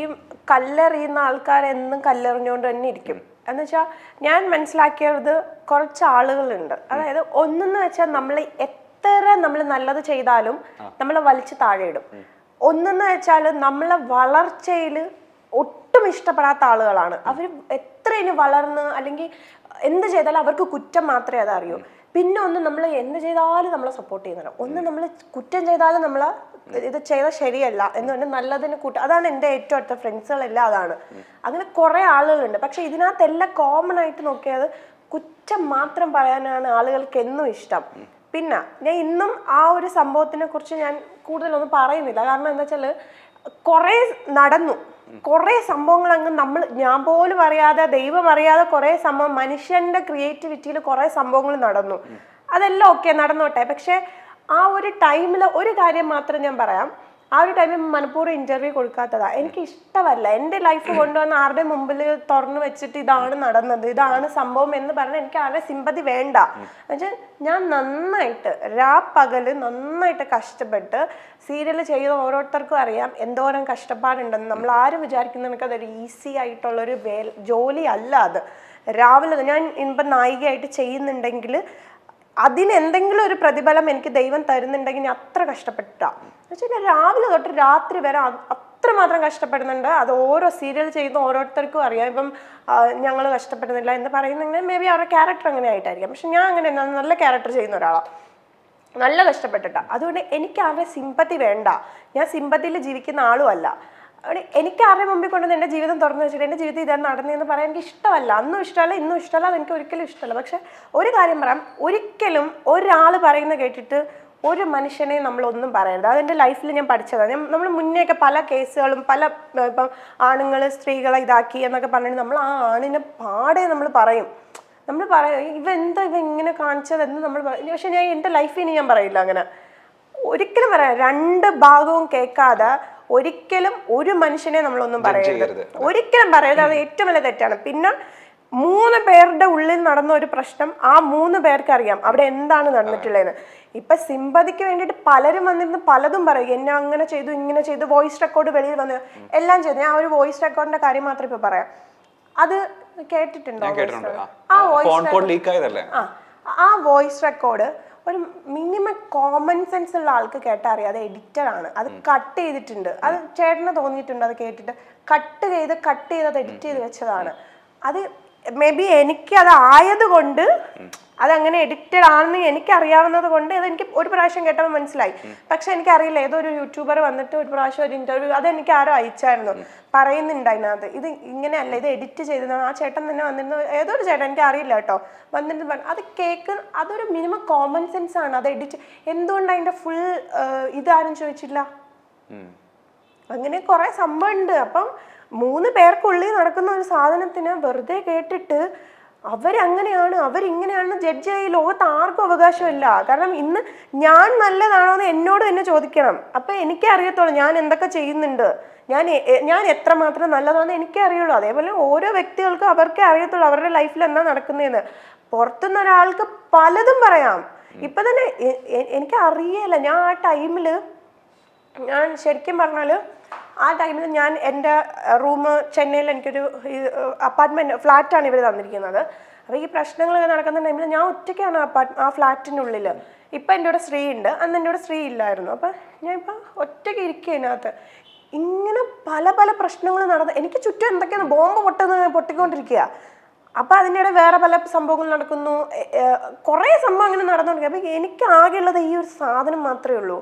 കല്ലെറിയുന്ന ആൾക്കാരെന്നും കല്ലെറിഞ്ഞുകൊണ്ട് തന്നെ ഇരിക്കും. എന്ന് വെച്ചാൽ ഞാൻ മനസ്സിലാക്കിയത് കുറച്ച് ആളുകളുണ്ട്. അതായത് ഒന്നെന്ന് വെച്ചാൽ നമ്മൾ എത്ര നമ്മൾ നല്ലത് ചെയ്താലും നമ്മളെ വലിച്ചു താഴെ ഇടും. ഒന്നെന്ന് വെച്ചാൽ നമ്മളെ വളർച്ചയിൽ ഒട്ടും ഇഷ്ടപ്പെടാത്ത ആളുകളാണ് അവർ. എത്ര ഇനി വളർന്ന് അല്ലെങ്കിൽ എന്ത് ചെയ്താലും അവർക്ക് കുറ്റം മാത്രമേ അതറിയൂ. പിന്നെ ഒന്ന്, നമ്മൾ എന്ത് ചെയ്താലും നമ്മളെ സപ്പോർട്ട് ചെയ്യുന്നില്ല. ഒന്ന് നമ്മൾ കുറ്റം ചെയ്താലും നമ്മളെ ഇത് ചെയ്താൽ ശരിയല്ല എന്ന് പറഞ്ഞാൽ നല്ലതിന് അതാണ് എൻ്റെ ഏറ്റവും അടുത്ത ഫ്രണ്ട്സുകളെല്ലാം അതാണ്. അങ്ങനെ കുറെ ആളുകളുണ്ട്. പക്ഷെ ഇതിനകത്തെല്ലാം കോമൺ ആയിട്ട് നോക്കിയത് കുറ്റം മാത്രം പറയാനാണ് ആളുകൾക്ക് എന്നും ഇഷ്ടം. പിന്നെ ഞാൻ ഇന്നും ആ ഒരു സംഭവത്തിനെ കുറിച്ച് ഞാൻ കൂടുതലൊന്നും പറയുന്നില്ല. കാരണം എന്താ വെച്ചാൽ കുറെ നടന്നു, കുറെ സംഭവങ്ങൾ അങ്ങ് ഞാൻ പോലും അറിയാതെ, ദൈവം അറിയാതെ കുറെ സംഭവം, മനുഷ്യന്റെ ക്രിയേറ്റിവിറ്റിയിൽ കുറെ സംഭവങ്ങൾ നടന്നു. അതെല്ലാം ഓക്കെ, നടന്നോട്ടെ. പക്ഷെ ആ ഒരു ടൈമിൽ ഒരു കാര്യം മാത്രം ഞാൻ പറയാം, ആ ഒരു ടൈമിൽ മനഃപൂർവ്വം ഇന്റർവ്യൂ കൊടുക്കാത്തതാ. എനിക്ക് ഇഷ്ടമല്ല എൻ്റെ ലൈഫ് കൊണ്ടുവന്ന് ആരുടെ മുമ്പിൽ തുറന്നു വെച്ചിട്ട് ഇതാണ് നടന്നത്, ഇതാണ് സംഭവം എന്ന് പറഞ്ഞാൽ എനിക്ക് ആരുടെ സിമ്പതി വേണ്ട. എന്നുവെച്ചാൽ ഞാൻ നന്നായിട്ട് പകല് നന്നായിട്ട് കഷ്ടപ്പെട്ട് സീരിയൽ ചെയ്ത ഓരോരുത്തർക്കും അറിയാം എന്തോരം കഷ്ടപ്പാടുണ്ടെന്ന്. നമ്മൾ ആരും വിചാരിക്കുന്ന എനിക്ക് അതൊരു ഈസി ആയിട്ടുള്ളൊരു ജോലി അല്ല അത്. രാവിലെ ഞാൻ ഇപ്പം നായികയായിട്ട് ചെയ്യുന്നുണ്ടെങ്കിൽ അതിന് എന്തെങ്കിലും ഒരു പ്രതിഫലം എനിക്ക് ദൈവം തരുന്നുണ്ടെങ്കിൽ ഞാൻ അത്ര കഷ്ടപ്പെട്ടാ. എന്നുവെച്ചാൽ രാവിലെ തൊട്ട് രാത്രി വരെ അത്രമാത്രം കഷ്ടപ്പെടുന്നുണ്ട്. അത് ഓരോ സീരിയൽ ചെയ്യുന്ന ഓരോരുത്തർക്കും അറിയാം. ഇപ്പം ഞങ്ങൾ കഷ്ടപ്പെടുന്നില്ല എന്ന് പറയുന്നെങ്കിൽ മേ ബി അവരുടെ ക്യാരക്ടർ അങ്ങനെ ആയിട്ടായിരിക്കാം. പക്ഷെ ഞാൻ അങ്ങനെ നല്ല ക്യാരക്ടർ ചെയ്യുന്ന ഒരാളാണ്, നല്ല കഷ്ടപ്പെട്ടിട്ടാണ്. അതുകൊണ്ട് എനിക്ക് ആരുടെ സിമ്പതി വേണ്ട, ഞാൻ സിമ്പതിയിൽ ജീവിക്കുന്ന ആളും അല്ല. എനിക്ക് ആരുടെ മുമ്പിൽ കൊണ്ടുവന്ന് എൻ്റെ ജീവിതം തുറന്നു വെച്ചിട്ട് എൻ്റെ ജീവിതം ഇതാണ് നടന്നതെന്ന് പറയാൻ എനിക്ക് ഇഷ്ടമല്ല. അന്നും ഇഷ്ടമല്ല, ഇന്നും ഇഷ്ടമല്ല, അതെനിക്ക് ഒരിക്കലും ഇഷ്ടമല്ല. പക്ഷെ ഒരു കാര്യം പറയാം, ഒരിക്കലും ഒരാൾ പറയുന്ന കേട്ടിട്ട് ഒരു മനുഷ്യനെ നമ്മളൊന്നും പറയരുത്. അതെൻ്റെ ലൈഫിൽ ഞാൻ പഠിച്ചതാണ്. നമ്മൾ മുന്നേയൊക്കെ പല കേസുകളും ഇപ്പം ആണുങ്ങൾ സ്ത്രീകളെ ഇതാക്കി എന്നൊക്കെ പറഞ്ഞിട്ട് നമ്മൾ ആ ആണിനെ പാടെ നമ്മൾ പറയും. ഇവ ഇങ്ങനെ കാണിച്ചതെന്ന് നമ്മൾ പറയും. പക്ഷെ ഞാൻ എൻ്റെ ലൈഫിൽ ഇനി ഞാൻ പറയില്ല അങ്ങനെ. ഒരിക്കലും പറയാം, രണ്ട് ഭാഗവും കേൾക്കാതെ ഒരിക്കലും ഒരു മനുഷ്യനെ നമ്മളൊന്നും പറയരുത്, ഒരിക്കലും പറയരുത്. അത് ഏറ്റവും വലിയ തെറ്റാണ്. പിന്നെ 3 പേരുടെ ഉള്ളിൽ നടന്ന ഒരു പ്രശ്നം ആ 3 പേർക്ക് അറിയാം അവിടെ എന്താണ് നടന്നിട്ടുള്ളതെന്ന്. ഇപ്പൊ സിമ്പതിക്ക് വേണ്ടിയിട്ട് പലരും വന്നിരുന്ന് പലതും പറയും, എന്നെ അങ്ങനെ ചെയ്തു ഇങ്ങനെ ചെയ്തു, വോയിസ് റെക്കോർഡ് വെളിയിൽ വന്ന് എല്ലാം ചെയ്തു. ഞാൻ ഒരു വോയിസ് റെക്കോർഡിന്റെ കാര്യം മാത്രം ഇപ്പൊ പറയാം. അത് കേട്ടിട്ടുണ്ടോ? ആ വോയിസ് റെക്കോർഡ് ഒരു മിനിമം കോമൺ സെൻസ് ഉള്ള ആൾക്ക് കേട്ടാൽ അറിയാം അത് എഡിറ്റഡ് ആണ്, അത് കട്ട് ചെയ്തിട്ടുണ്ട്. അത് ചേട്ടന് തോന്നിയിട്ടുണ്ട് അത് കേട്ടിട്ട് കട്ട് ചെയ്ത് അത് എഡിറ്റ് ചെയ്ത് വെച്ചതാണ്. അത് മേ ബി എനിക്ക് അത് ആയതുകൊണ്ട് അതങ്ങനെ എഡിറ്റഡ് ആണെന്ന് എനിക്ക് അറിയാവുന്നത് കൊണ്ട് അതെനിക്ക് ഒരു പ്രാവശ്യം കേട്ടപ്പോൾ മനസ്സിലായി. പക്ഷെ എനിക്കറിയില്ല, ഏതോ ഒരു യൂട്യൂബർ വന്നിട്ട് ഒരു പ്രാവശ്യം ഒരു ഇന്റർവ്യൂ അതെനിക്ക് ആരോ അയച്ചായിരുന്നു, പറയുന്നുണ്ട് അതിനകത്ത് ഇത് ഇങ്ങനെയല്ല, ഇത് എഡിറ്റ് ചെയ്തതാണ്. ആ ചേട്ടൻ തന്നെ വന്നിരുന്നു, ഏതോ ഒരു ചേട്ടൻ, എനിക്ക് അറിയില്ല കേട്ടോ, വന്നിട്ട് അത് കേക്ക് അതൊരു മിനിമം കോമൺ സെൻസ് ആണ്. അത് എഡിറ്റ് എന്തുകൊണ്ട് അതിന്റെ ഫുൾ ഇതാരും ചോദിച്ചില്ല. അങ്ങനെ കുറെ സംഭവം ഉണ്ട്. അപ്പം 3 പേർക്കുള്ളിൽ നടക്കുന്ന ഒരു സാധനത്തിന് വെറുതെ കേട്ടിട്ട് അവരങ്ങനെയാണ് അവരിങ്ങനെയാണെന്ന് ജഡ്ജ് ചെയ്യാൻ ലോകത്ത് ആർക്കും അവകാശമില്ല. കാരണം ഇന്ന് ഞാൻ നല്ലതാണോ എന്ന് എന്നോട് തന്നെ ചോദിക്കണം. അപ്പൊ എനിക്കേ അറിയത്തുള്ളൂ ഞാൻ എന്തൊക്കെ ചെയ്യുന്നുണ്ട്, ഞാൻ എത്രമാത്രം നല്ലതാണെന്ന് എനിക്കേ അറിയുള്ളൂ. അതേപോലെ ഓരോ വ്യക്തികൾക്കും അവർക്കേ അറിയത്തുള്ളൂ അവരുടെ ലൈഫിൽ എന്താ നടക്കുന്നതെന്ന്. പുറത്തുനിന്ന് ഒരാൾക്ക് പലതും പറയാം. ഇപ്പൊ തന്നെ എനിക്ക് അറിയില്ല. ഞാൻ ആ ടൈമില് ഞാൻ ശരിക്കും പറഞ്ഞാല് ആ ടൈമിൽ ഞാൻ എൻ്റെ റൂം ചെന്നൈയിൽ എനിക്കൊരു അപ്പാർട്ട്മെൻറ്റ് ഫ്ലാറ്റാണ് ഇവർ തന്നിരിക്കുന്നത്. അപ്പോൾ ഈ പ്രശ്നങ്ങളൊക്കെ നടക്കുന്ന ടൈമിൽ ഞാൻ ഒറ്റയ്ക്കാണ് ആ ഫ്ലാറ്റിനുള്ളിൽ. ഇപ്പം എൻ്റെ കൂടെ ശ്രീ ഉണ്ട്, അന്ന് എൻ്റെ കൂടെ ശ്രീ ഇല്ലായിരുന്നു. അപ്പം ഞാൻ ഇപ്പം ഒറ്റയ്ക്ക് ഇരിക്കുക അതിനകത്ത്. ഇങ്ങനെ പല പല പ്രശ്നങ്ങൾ നടന്ന് എനിക്ക് ചുറ്റും എന്തൊക്കെയാണ് ബോംബ് പൊട്ടിക്കൊണ്ടിരിക്കുക. അപ്പം അതിനിടെ വേറെ പല സംഭവങ്ങൾ നടക്കുന്നു, കുറേ സംഭവം അങ്ങനെ നടന്നുകൊണ്ടിരിക്കുക. അപ്പം എനിക്ക് ആകെയുള്ളത് ഈ ഒരു സാധനം മാത്രമേ ഉള്ളൂ.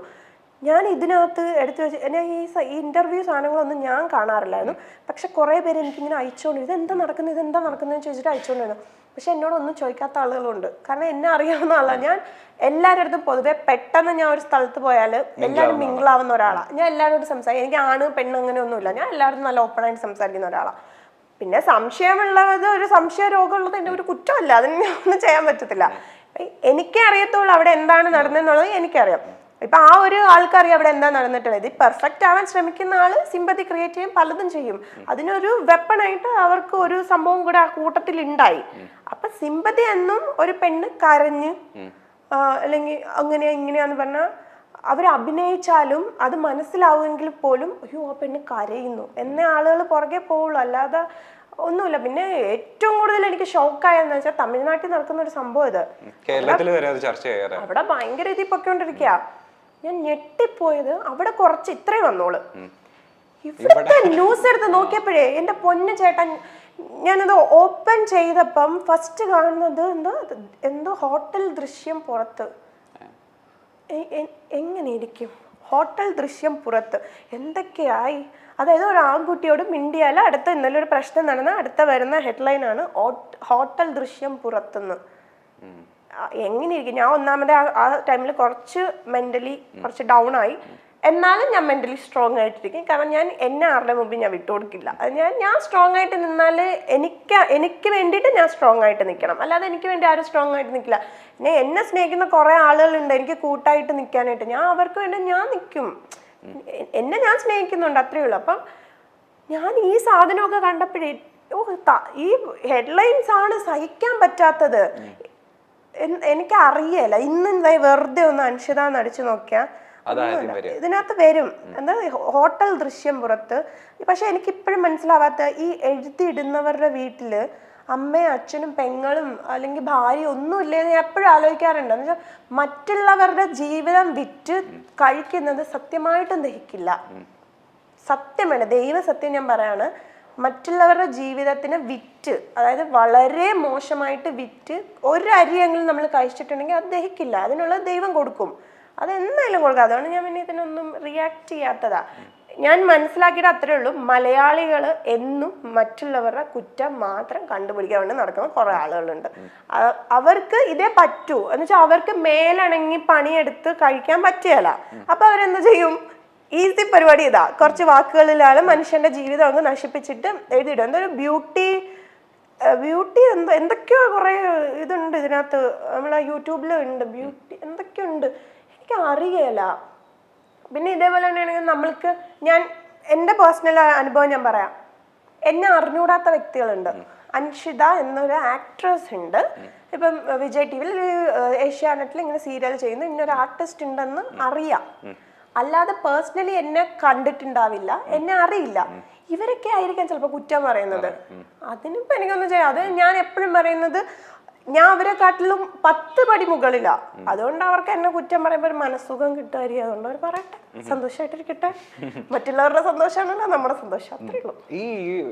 ഞാൻ ഇതിനകത്ത് എടുത്തു വെച്ച് ഈ ഇൻ്റർവ്യൂ സാധനങ്ങളൊന്നും ഞാൻ കാണാറില്ലായിരുന്നു. പക്ഷെ കുറേ പേര് എനിക്കിങ്ങനെ അയച്ചുകൊണ്ട് ഇതെന്താ നടക്കുന്നതെന്ന് ചോദിച്ചിട്ട് അയച്ചുകൊണ്ടിരുന്നു. പക്ഷെ എന്നോടൊന്നും ചോദിക്കാത്ത ആളുകളുണ്ട്. കാരണം എന്നെ അറിയാവുന്ന ആളാണ് ഞാൻ. എല്ലാവരുടെ അടുത്തും പൊതുവെ പെട്ടെന്ന് ഞാൻ ഒരു സ്ഥലത്ത് പോയാൽ എല്ലാവരും മിങ്കിളാവുന്ന ഒരാളാണ് ഞാൻ. എല്ലാവരോടും സംസാരിക്കും. എനിക്ക് ആണ് പെണ്ണ് അങ്ങനെ ഒന്നുമില്ല. ഞാൻ എല്ലാവരും നല്ല ഓപ്പണായിട്ട് സംസാരിക്കുന്ന ഒരാളാണ്. പിന്നെ സംശയമുള്ളത് ഒരു സംശയ രോഗമുള്ളത് എൻ്റെ ഒരു കുറ്റമല്ല, അതിന് ഒന്നും ചെയ്യാൻ പറ്റത്തില്ല. എനിക്കേ അറിയത്തുള്ളൂ അവിടെ എന്താണ് നടന്നതെന്നുള്ളത് എനിക്കറിയാം. ഇപ്പൊ ആ ഒരു ആൾക്കറിയാം അവിടെ എന്താ നടന്നിട്ടുള്ളത്. ഇത് പെർഫെക്റ്റ് ആവാൻ ശ്രമിക്കുന്ന ആള് സിമ്പതി ക്രിയേറ്റ് ചെയ്യും, പലതും ചെയ്യും. അതിനൊരു വെപ്പണായിട്ട് അവർക്ക് ഒരു സംഭവം കൂടെ ആ കൂട്ടത്തിൽ ഉണ്ടായി. അപ്പൊ സിമ്പതി എന്നും ഒരു പെണ്ണ് കരഞ്ഞ് അല്ലെങ്കിൽ അങ്ങനെ ഇങ്ങനെയാന്ന് പറഞ്ഞാൽ അവർ അഭിനയിച്ചാലും അത് മനസ്സിലാവുമെങ്കിൽ പോലും അയ്യോ ആ പെണ്ണ് കരയുന്നു എന്നേ ആളുകൾ പുറകെ പോവുള്ളൂ, അല്ലാതെ ഒന്നുമില്ല. പിന്നെ ഏറ്റവും കൂടുതൽ എനിക്ക് ഷോക്കായെന്ന് വെച്ചാൽ തമിഴ്നാട്ടിൽ നടക്കുന്ന ഒരു സംഭവം ഇത്. അവിടെ ഭയങ്കര രീതിയിൽ പൊയ്ക്കൊണ്ടിരിക്കുക. ഞാൻ ഞെട്ടിപ്പോയത് അവിടെ കുറച്ച് ഇത്രയും വന്നോള്. ഇവിടുത്തെ ന്യൂസ് എടുത്ത് നോക്കിയപ്പോഴേ എന്റെ പൊന്നു ചേട്ടൻ, ഞാനത് ഓപ്പൺ ചെയ്തപ്പം ഫസ്റ്റ് കാണുന്നത് എന്തോ ഹോട്ടൽ ദൃശ്യം പുറത്ത്. എങ്ങനെ ഇരിക്കും ഹോട്ടൽ ദൃശ്യം പുറത്ത്? എന്തൊക്കെയായി? അതായത് ഒരു ആൺകുട്ടിയോട് മിണ്ടിയാൽ അടുത്ത ഇന്നലെ ഒരു പ്രശ്നം നടന്ന അടുത്ത വരുന്ന ഹെഡ്ലൈനാണ് ഹോട്ടൽ ദൃശ്യം പുറത്തുനിന്ന്. എങ്ങനെ ഇരിക്കും? ഞാൻ ഒന്നാമത് ആ ടൈമിൽ കുറച്ച് മെന്റലി കുറച്ച് ഡൗൺ ആയി. എന്നാലും ഞാൻ മെന്റലി സ്ട്രോങ് ആയിട്ടിരിക്കും. കാരണം ഞാൻ എന്നെ ആരുടെ മുമ്പിൽ ഞാൻ വിട്ടുകൊടുക്കില്ല. ഞാൻ സ്ട്രോങ് ആയിട്ട് നിന്നാൽ എനിക്ക് വേണ്ടിയിട്ട് ഞാൻ സ്ട്രോങ് ആയിട്ട് നിൽക്കണം, അല്ലാതെ എനിക്ക് വേണ്ടി ആരും സ്ട്രോങ് ആയിട്ട് നിൽക്കില്ല. പിന്നെ എന്നെ സ്നേഹിക്കുന്ന കുറേ ആളുകളുണ്ട് എനിക്ക് കൂട്ടായിട്ട് നിൽക്കാനായിട്ട്. ഞാൻ അവർക്ക് വേണ്ടി ഞാൻ നിൽക്കും. എന്നെ ഞാൻ സ്നേഹിക്കുന്നുണ്ട്, അത്രയേ ഉള്ളൂ. അപ്പം ഞാൻ ഈ സാധനമൊക്കെ കണ്ടപ്പോഴേ ഈ ഹെഡ്ലൈൻസ് ആണ് സഹിക്കാൻ പറ്റാത്തത്. എനിക്കറിയല. ഇന്ന് വെറുതെ ഒന്ന് അൻഷിതാന്ന് അടിച്ചു നോക്കിയാ ഇതിനകത്ത് വരും എന്താ ഹോട്ടൽ ദൃശ്യം പുറത്ത്. പക്ഷെ എനിക്കിപ്പോഴും മനസ്സിലാവാത്ത ഈ എഴുതിയിടുന്നവരുടെ വീട്ടില് അമ്മയും അച്ഛനും പെങ്ങളും അല്ലെങ്കിൽ ഭാര്യ ഒന്നും ഇല്ലെന്ന് ഞാൻ എപ്പോഴും ആലോചിക്കാറുണ്ട്. എന്ന് വെച്ചാൽ മറ്റുള്ളവരുടെ ജീവിതം വിറ്റ് കഴിക്കുന്നത് സത്യമായിട്ടും ദഹിക്കില്ല. സത്യമാണ്, ദൈവസത്യം ഞാൻ പറയാണ്. മറ്റുള്ളവരുടെ ജീവിതത്തിന് വിറ്റ്, അതായത് വളരെ മോശമായിട്ട് വിറ്റ് ഒരു അരിയെങ്കിലും നമ്മൾ കഴിച്ചിട്ടുണ്ടെങ്കിൽ അത് ദഹിക്കില്ല. അതിനുള്ളത് ദൈവം കൊടുക്കും, അതെന്തായാലും കൊടുക്കും. അതാണ് ഞാൻ പിന്നെ ഇതിനൊന്നും റിയാക്ട് ചെയ്യാത്തതാ. ഞാൻ മനസ്സിലാക്കിയിട്ട് അത്രേ ഉള്ളൂ, മലയാളികൾ എന്നും മറ്റുള്ളവരുടെ കുറ്റം മാത്രം കണ്ടുപിടിക്കാൻ വേണ്ടി നടക്കുന്ന കുറെ ആളുകളുണ്ട്. അവർക്ക് ഇതേ പറ്റൂ എന്ന് വെച്ചാൽ അവർക്ക് മേലണങ്ങി പണിയെടുത്ത് കഴിക്കാൻ പറ്റിയല്ല. അപ്പൊ അവരെന്ത് ചെയ്യും? ഈസി പരിപാടി ഇതാ, കുറച്ച് വാക്കുകളിലാണ് മനുഷ്യന്റെ ജീവിതം അങ്ങ് നശിപ്പിച്ചിട്ട് എഴുതിയിടും. എന്തൊരു ബ്യൂട്ടി എന്തൊക്കെയോ കുറെ ഇതുണ്ട് ഇതിനകത്ത്. നമ്മളെ യൂട്യൂബിൽ ഉണ്ട് ബ്യൂട്ടി എന്തൊക്കെയുണ്ട്, എനിക്ക് അറിയല. പിന്നെ ഇതേപോലെ തന്നെയാണെങ്കിൽ നമ്മൾക്ക് എൻ്റെ പേഴ്സണൽ അനുഭവം ഞാൻ പറയാം. എന്നെ അറിഞ്ഞൂടാത്ത വ്യക്തികളുണ്ട്. അൻഷിത എന്നൊരു ആക്ട്രസ് ഉണ്ട്, ഇപ്പം വിജയ് ടി വിയിൽ ഏഷ്യാനെറ്റിൽ ഇങ്ങനെ സീരിയൽ ചെയ്യുന്ന ഇന്നൊരു ആർട്ടിസ്റ്റ് ഉണ്ടെന്ന് അറിയാം. അല്ലാതെ പേഴ്സണലി എന്നെ കണ്ടിട്ടുണ്ടാവില്ല, എന്നെ അറിയില്ല. ഇവരൊക്കെ ആയിരിക്കാം ചിലപ്പോൾ കുറ്റം പറയുന്നത്. അതിനിപ്പോ എനിക്കൊന്നും ചെയ്യാം. അത് ഞാൻ എപ്പോഴും പറയുന്നത്, ഞാൻ അവരെക്കാട്ടിലും 10 പടി മുകളിലാ. അതുകൊണ്ട് അവർക്ക് എന്നെ കുറ്റം പറയുമ്പോൾ ഒരു മനസ്സുഖം കിട്ടുമായിരിക്കും. അതുകൊണ്ട് അവർ പറയട്ടെ, സന്തോഷമായിട്ടിരിക്കട്ടെ. മറ്റുള്ളവരുടെ സന്തോഷമാണല്ലോ നമ്മുടെ സന്തോഷം, അത്രേ ഉള്ളൂ. ഈ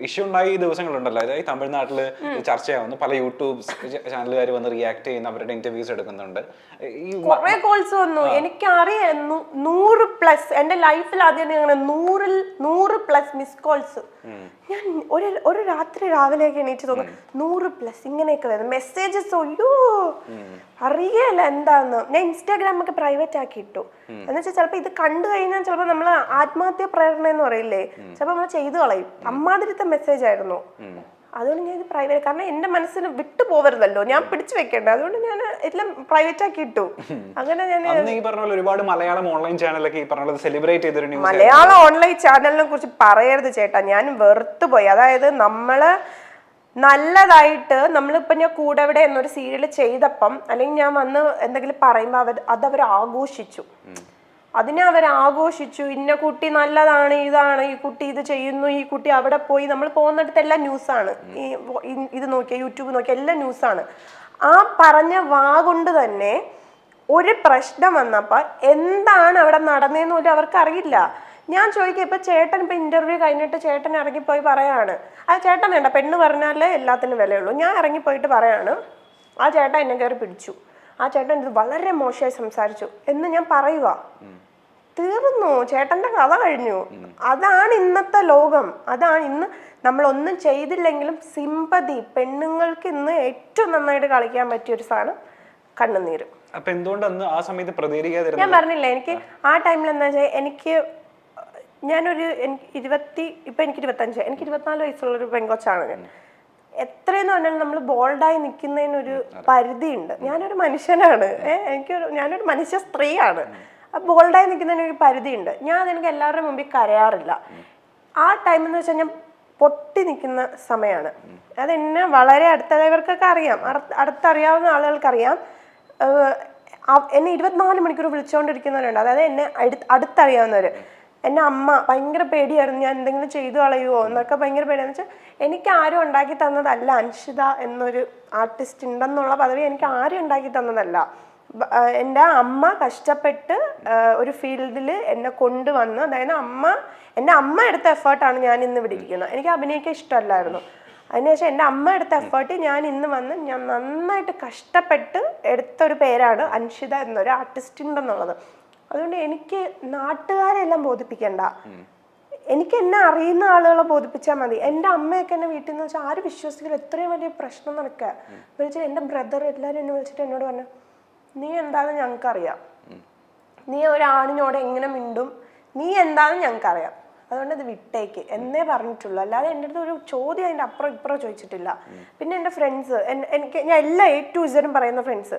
ഇഷ്യൂ ഉണ്ടായ ഈ ദിവസങ്ങളുണ്ടല്ലോ, അതായത് തമിഴ്നാട്ടില് ചർച്ചയാവുന്നു, പല യൂട്യൂബ് ചാനലുകാർ വന്ന് റിയാക്ട് ചെയ്യുന്ന അവരുടെ ഇന്റർവ്യൂസ് എടുക്കുന്നുണ്ട്. കുറെ കോൾസ് വന്നു, എനിക്കറിയാം 100+. എന്റെ ലൈഫിൽ ആദ്യം അങ്ങനെ 100+ മിസ് കോൾസ്. ഞാൻ ഒരു രാത്രി രാവിലെയൊക്കെ എണീറ്റ് തോന്നും 100+ ഇങ്ങനെയൊക്കെ വരുന്നത് മെസ്സേജസ്. അയ്യോ അറിയല്ല എന്താന്ന്. ഞാൻ ഇൻസ്റ്റാഗ്രാം ഒക്കെ പ്രൈവറ്റ് ആക്കി ഇട്ടു. എന്ന് വെച്ചാൽ ചിലപ്പോ ഇത് കണ്ടു കഴിഞ്ഞാൽ ചിലപ്പോ നമ്മള് ആത്മഹത്യ പ്രേരണ എന്ന് പറയില്ലേ, ചിലപ്പോ നമ്മൾ ചെയ്തു കളയും. അമ്മാതിരത്തെ മെസ്സേജ് ആയിരുന്നു. അതുകൊണ്ട് ഞാൻ ഇത് പ്രൈവറ്റ്, കാരണം എന്റെ മനസ്സിന് വിട്ടു പോവരുതല്ലോ, ഞാൻ പിടിച്ചു വെക്കണ്ടേ. അതുകൊണ്ട് ഞാൻ എല്ലാം പ്രൈവറ്റ് ആക്കി ഇട്ടു. അങ്ങനെ ഞാൻ ഈ പറഞ്ഞ പോലെ ഒരുപാട് മലയാളം ഓൺലൈൻ ചാനലൊക്കെ ഈ പറഞ്ഞ സെലിബ്രേറ്റ് ചെയ്തൊരു ന്യൂസ്. മലയാളം ഓൺലൈൻ ചാനലിനെ കുറിച്ച് പറയരുത് ചേട്ടാ, ഞാൻ വെറുത്തുപോയി. അതായത് നമ്മള് നല്ലതായിട്ട് നമ്മളിപ്പോ ഞാൻ കൂടെവിടെ എന്നൊരു സീരിയൽ ചെയ്തപ്പം, അല്ലെങ്കിൽ ഞാൻ വന്ന് എന്തെങ്കിലും പറയുമ്പോൾ അതവർ ആഘോഷിച്ചു. അതിനെ അവർ ആഘോഷിച്ചു. ഇന്ന കുട്ടി നല്ലതാണ്, ഇതാണ്, ഈ കുട്ടി ഇത് ചെയ്യുന്നു, ഈ കുട്ടി അവിടെ പോയി. നമ്മൾ പോകുന്നിടത്ത് എല്ലാം ന്യൂസാണ്. ഇത് നോക്കിയാൽ യൂട്യൂബ് നോക്കിയാൽ എല്ലാം ന്യൂസാണ്. ആ പറഞ്ഞ കൊണ്ട് തന്നെ ഒരു പ്രശ്നം വന്നപ്പോൾ എന്താണ് അവിടെ നടന്നതെന്ന് പോലും അവർക്ക് അറിയില്ല. ഞാൻ ചോദിക്കുക, ഇപ്പൊ ചേട്ടൻ ഇപ്പൊ ഇന്റർവ്യൂ കഴിഞ്ഞിട്ട് ചേട്ടൻ ഇറങ്ങിപ്പോയി പറയാണ്, ആ ചേട്ടൻ വേണ്ട, പെണ്ണ് പറഞ്ഞാലേ എല്ലാത്തിനും വിലയുള്ളൂ. ഞാൻ ഇറങ്ങിപ്പോയിട്ട് പറയാണ്, ആ ചേട്ടൻ എന്നെ കയറി പിടിച്ചു, ആ ചേട്ടൻ ഇത് വളരെ മോശമായി സംസാരിച്ചു എന്ന് ഞാൻ പറയുക. തീർന്നു, ചേട്ടന്റെ കഥ കഴിഞ്ഞു. അതാണ് ഇന്നത്തെ ലോകം. അതാണ് ഇന്ന് നമ്മളൊന്നും ചെയ്തില്ലെങ്കിലും സിമ്പതി. പെണ്ണുങ്ങൾക്ക് ഇന്ന് ഏറ്റവും നന്നായിട്ട് കളിക്കാൻ പറ്റിയ ഒരു സാധനം കണ്ണുനീര്. അപ്പൊ എന്തുകൊണ്ടന്ന് ആ സമയത്ത് പ്രതികരിക്കാതിരുന്നത്? ഞാൻ പറഞ്ഞില്ലേ, എനിക്ക് ആ ടൈമിൽ എന്താ വെച്ചാൽ എനിക്ക് 25, എനിക്ക് 24 വയസ്സുള്ളൊരു പെങ്കൊച്ചാണ് ഞാൻ. എത്രയെന്ന് പറഞ്ഞാൽ നമ്മൾ ബോൾഡായി നിൽക്കുന്നതിനൊരു പരിധിയുണ്ട്. ഞാനൊരു മനുഷ്യനാണ്, ഞാനൊരു മനുഷ്യ സ്ത്രീയാണ്. ബോൾഡായി നിൽക്കുന്നതിനൊരു പരിധിയുണ്ട്. ഞാൻ എനിക്ക് എല്ലാവരുടെ മുമ്പിൽ കരയാറില്ല. ആ ടൈം എന്ന് വെച്ചാൽ ഞാൻ പൊട്ടി നിൽക്കുന്ന സമയമാണ്. അതെന്നെ വളരെ അടുത്തവർക്കൊക്കെ അറിയാം, അടുത്തറിയാവുന്ന ആളുകൾക്കറിയാം. എന്നെ 24 മണിക്കൂർ വിളിച്ചുകൊണ്ടിരിക്കുന്നവരുണ്ട്, അതായത് എന്നെ അടുത്തറിയാവുന്നവർ. എന്നെ അമ്മ ഭയങ്കര പേടിയായിരുന്നു, ഞാൻ എന്തെങ്കിലും ചെയ്തു കളയുമോ എന്നൊക്കെ ഭയങ്കര പേടിയാന്ന് വെച്ചാൽ, എനിക്ക് ആരും ഉണ്ടാക്കി തന്നതല്ല. അൻഷിത എന്നൊരു ആർട്ടിസ്റ്റ് ഉണ്ടെന്നുള്ള പദവി എനിക്ക് ആരും ഉണ്ടാക്കി തന്നതല്ല. എൻ്റെ അമ്മ കഷ്ടപ്പെട്ട് ഒരു ഫീൽഡിൽ എന്നെ കൊണ്ടുവന്ന്, അതായത് എൻ്റെ അമ്മ എടുത്ത എഫേർട്ടാണ് ഞാൻ ഇന്ന് ഇവിടെ ഇരിക്കുന്നത്. എനിക്ക് അഭിനയിക്കാൻ ഇഷ്ടമല്ലായിരുന്നു. അതിനുശേഷം എൻ്റെ അമ്മ എടുത്ത എഫേർട്ട് ഞാൻ ഇന്ന് വന്ന് ഞാൻ നന്നായിട്ട് കഷ്ടപ്പെട്ട് എടുത്തൊരു പേരാണ് അൻഷിത എന്നൊരു ആർട്ടിസ്റ്റ് ഉണ്ടെന്നുള്ളത്. അതുകൊണ്ട് എനിക്ക് നാട്ടുകാരെല്ലാം ബോധിപ്പിക്കണ്ട, എനിക്ക് എന്നെ അറിയുന്ന ആളുകളെ ബോധിപ്പിച്ചാൽ മതി. എൻ്റെ അമ്മയൊക്കെ എന്നെ വീട്ടിൽ നിന്ന് വെച്ചാൽ ആരും വിശ്വസിക്കില്ല, എത്രയും വലിയ പ്രശ്നം നടക്കുക. വിളിച്ചിട്ട് എൻ്റെ ബ്രദർ എല്ലാവരും എന്നെ വിളിച്ചിട്ട് എന്നോട് പറഞ്ഞു, നീ എന്താണെന്ന് ഞങ്ങൾക്കറിയാം, നീ ഒരാണിനോട് എങ്ങനെ മിണ്ടും, നീ എന്താണെന്ന് ഞങ്ങൾക്കറിയാം, അതുകൊണ്ട് ഇത് വിട്ടേക്ക് എന്നേ പറഞ്ഞിട്ടുള്ളൂ. അല്ലാതെ എൻ്റെ അടുത്ത് ഒരു ചോദ്യം അതിൻ്റെ അപ്പുറം ഇപ്പുറം ചോദിച്ചിട്ടില്ല. പിന്നെ എൻ്റെ ഫ്രണ്ട്സ്, ഞാൻ എല്ലാ A to Z പറയുന്ന ഫ്രണ്ട്സ്,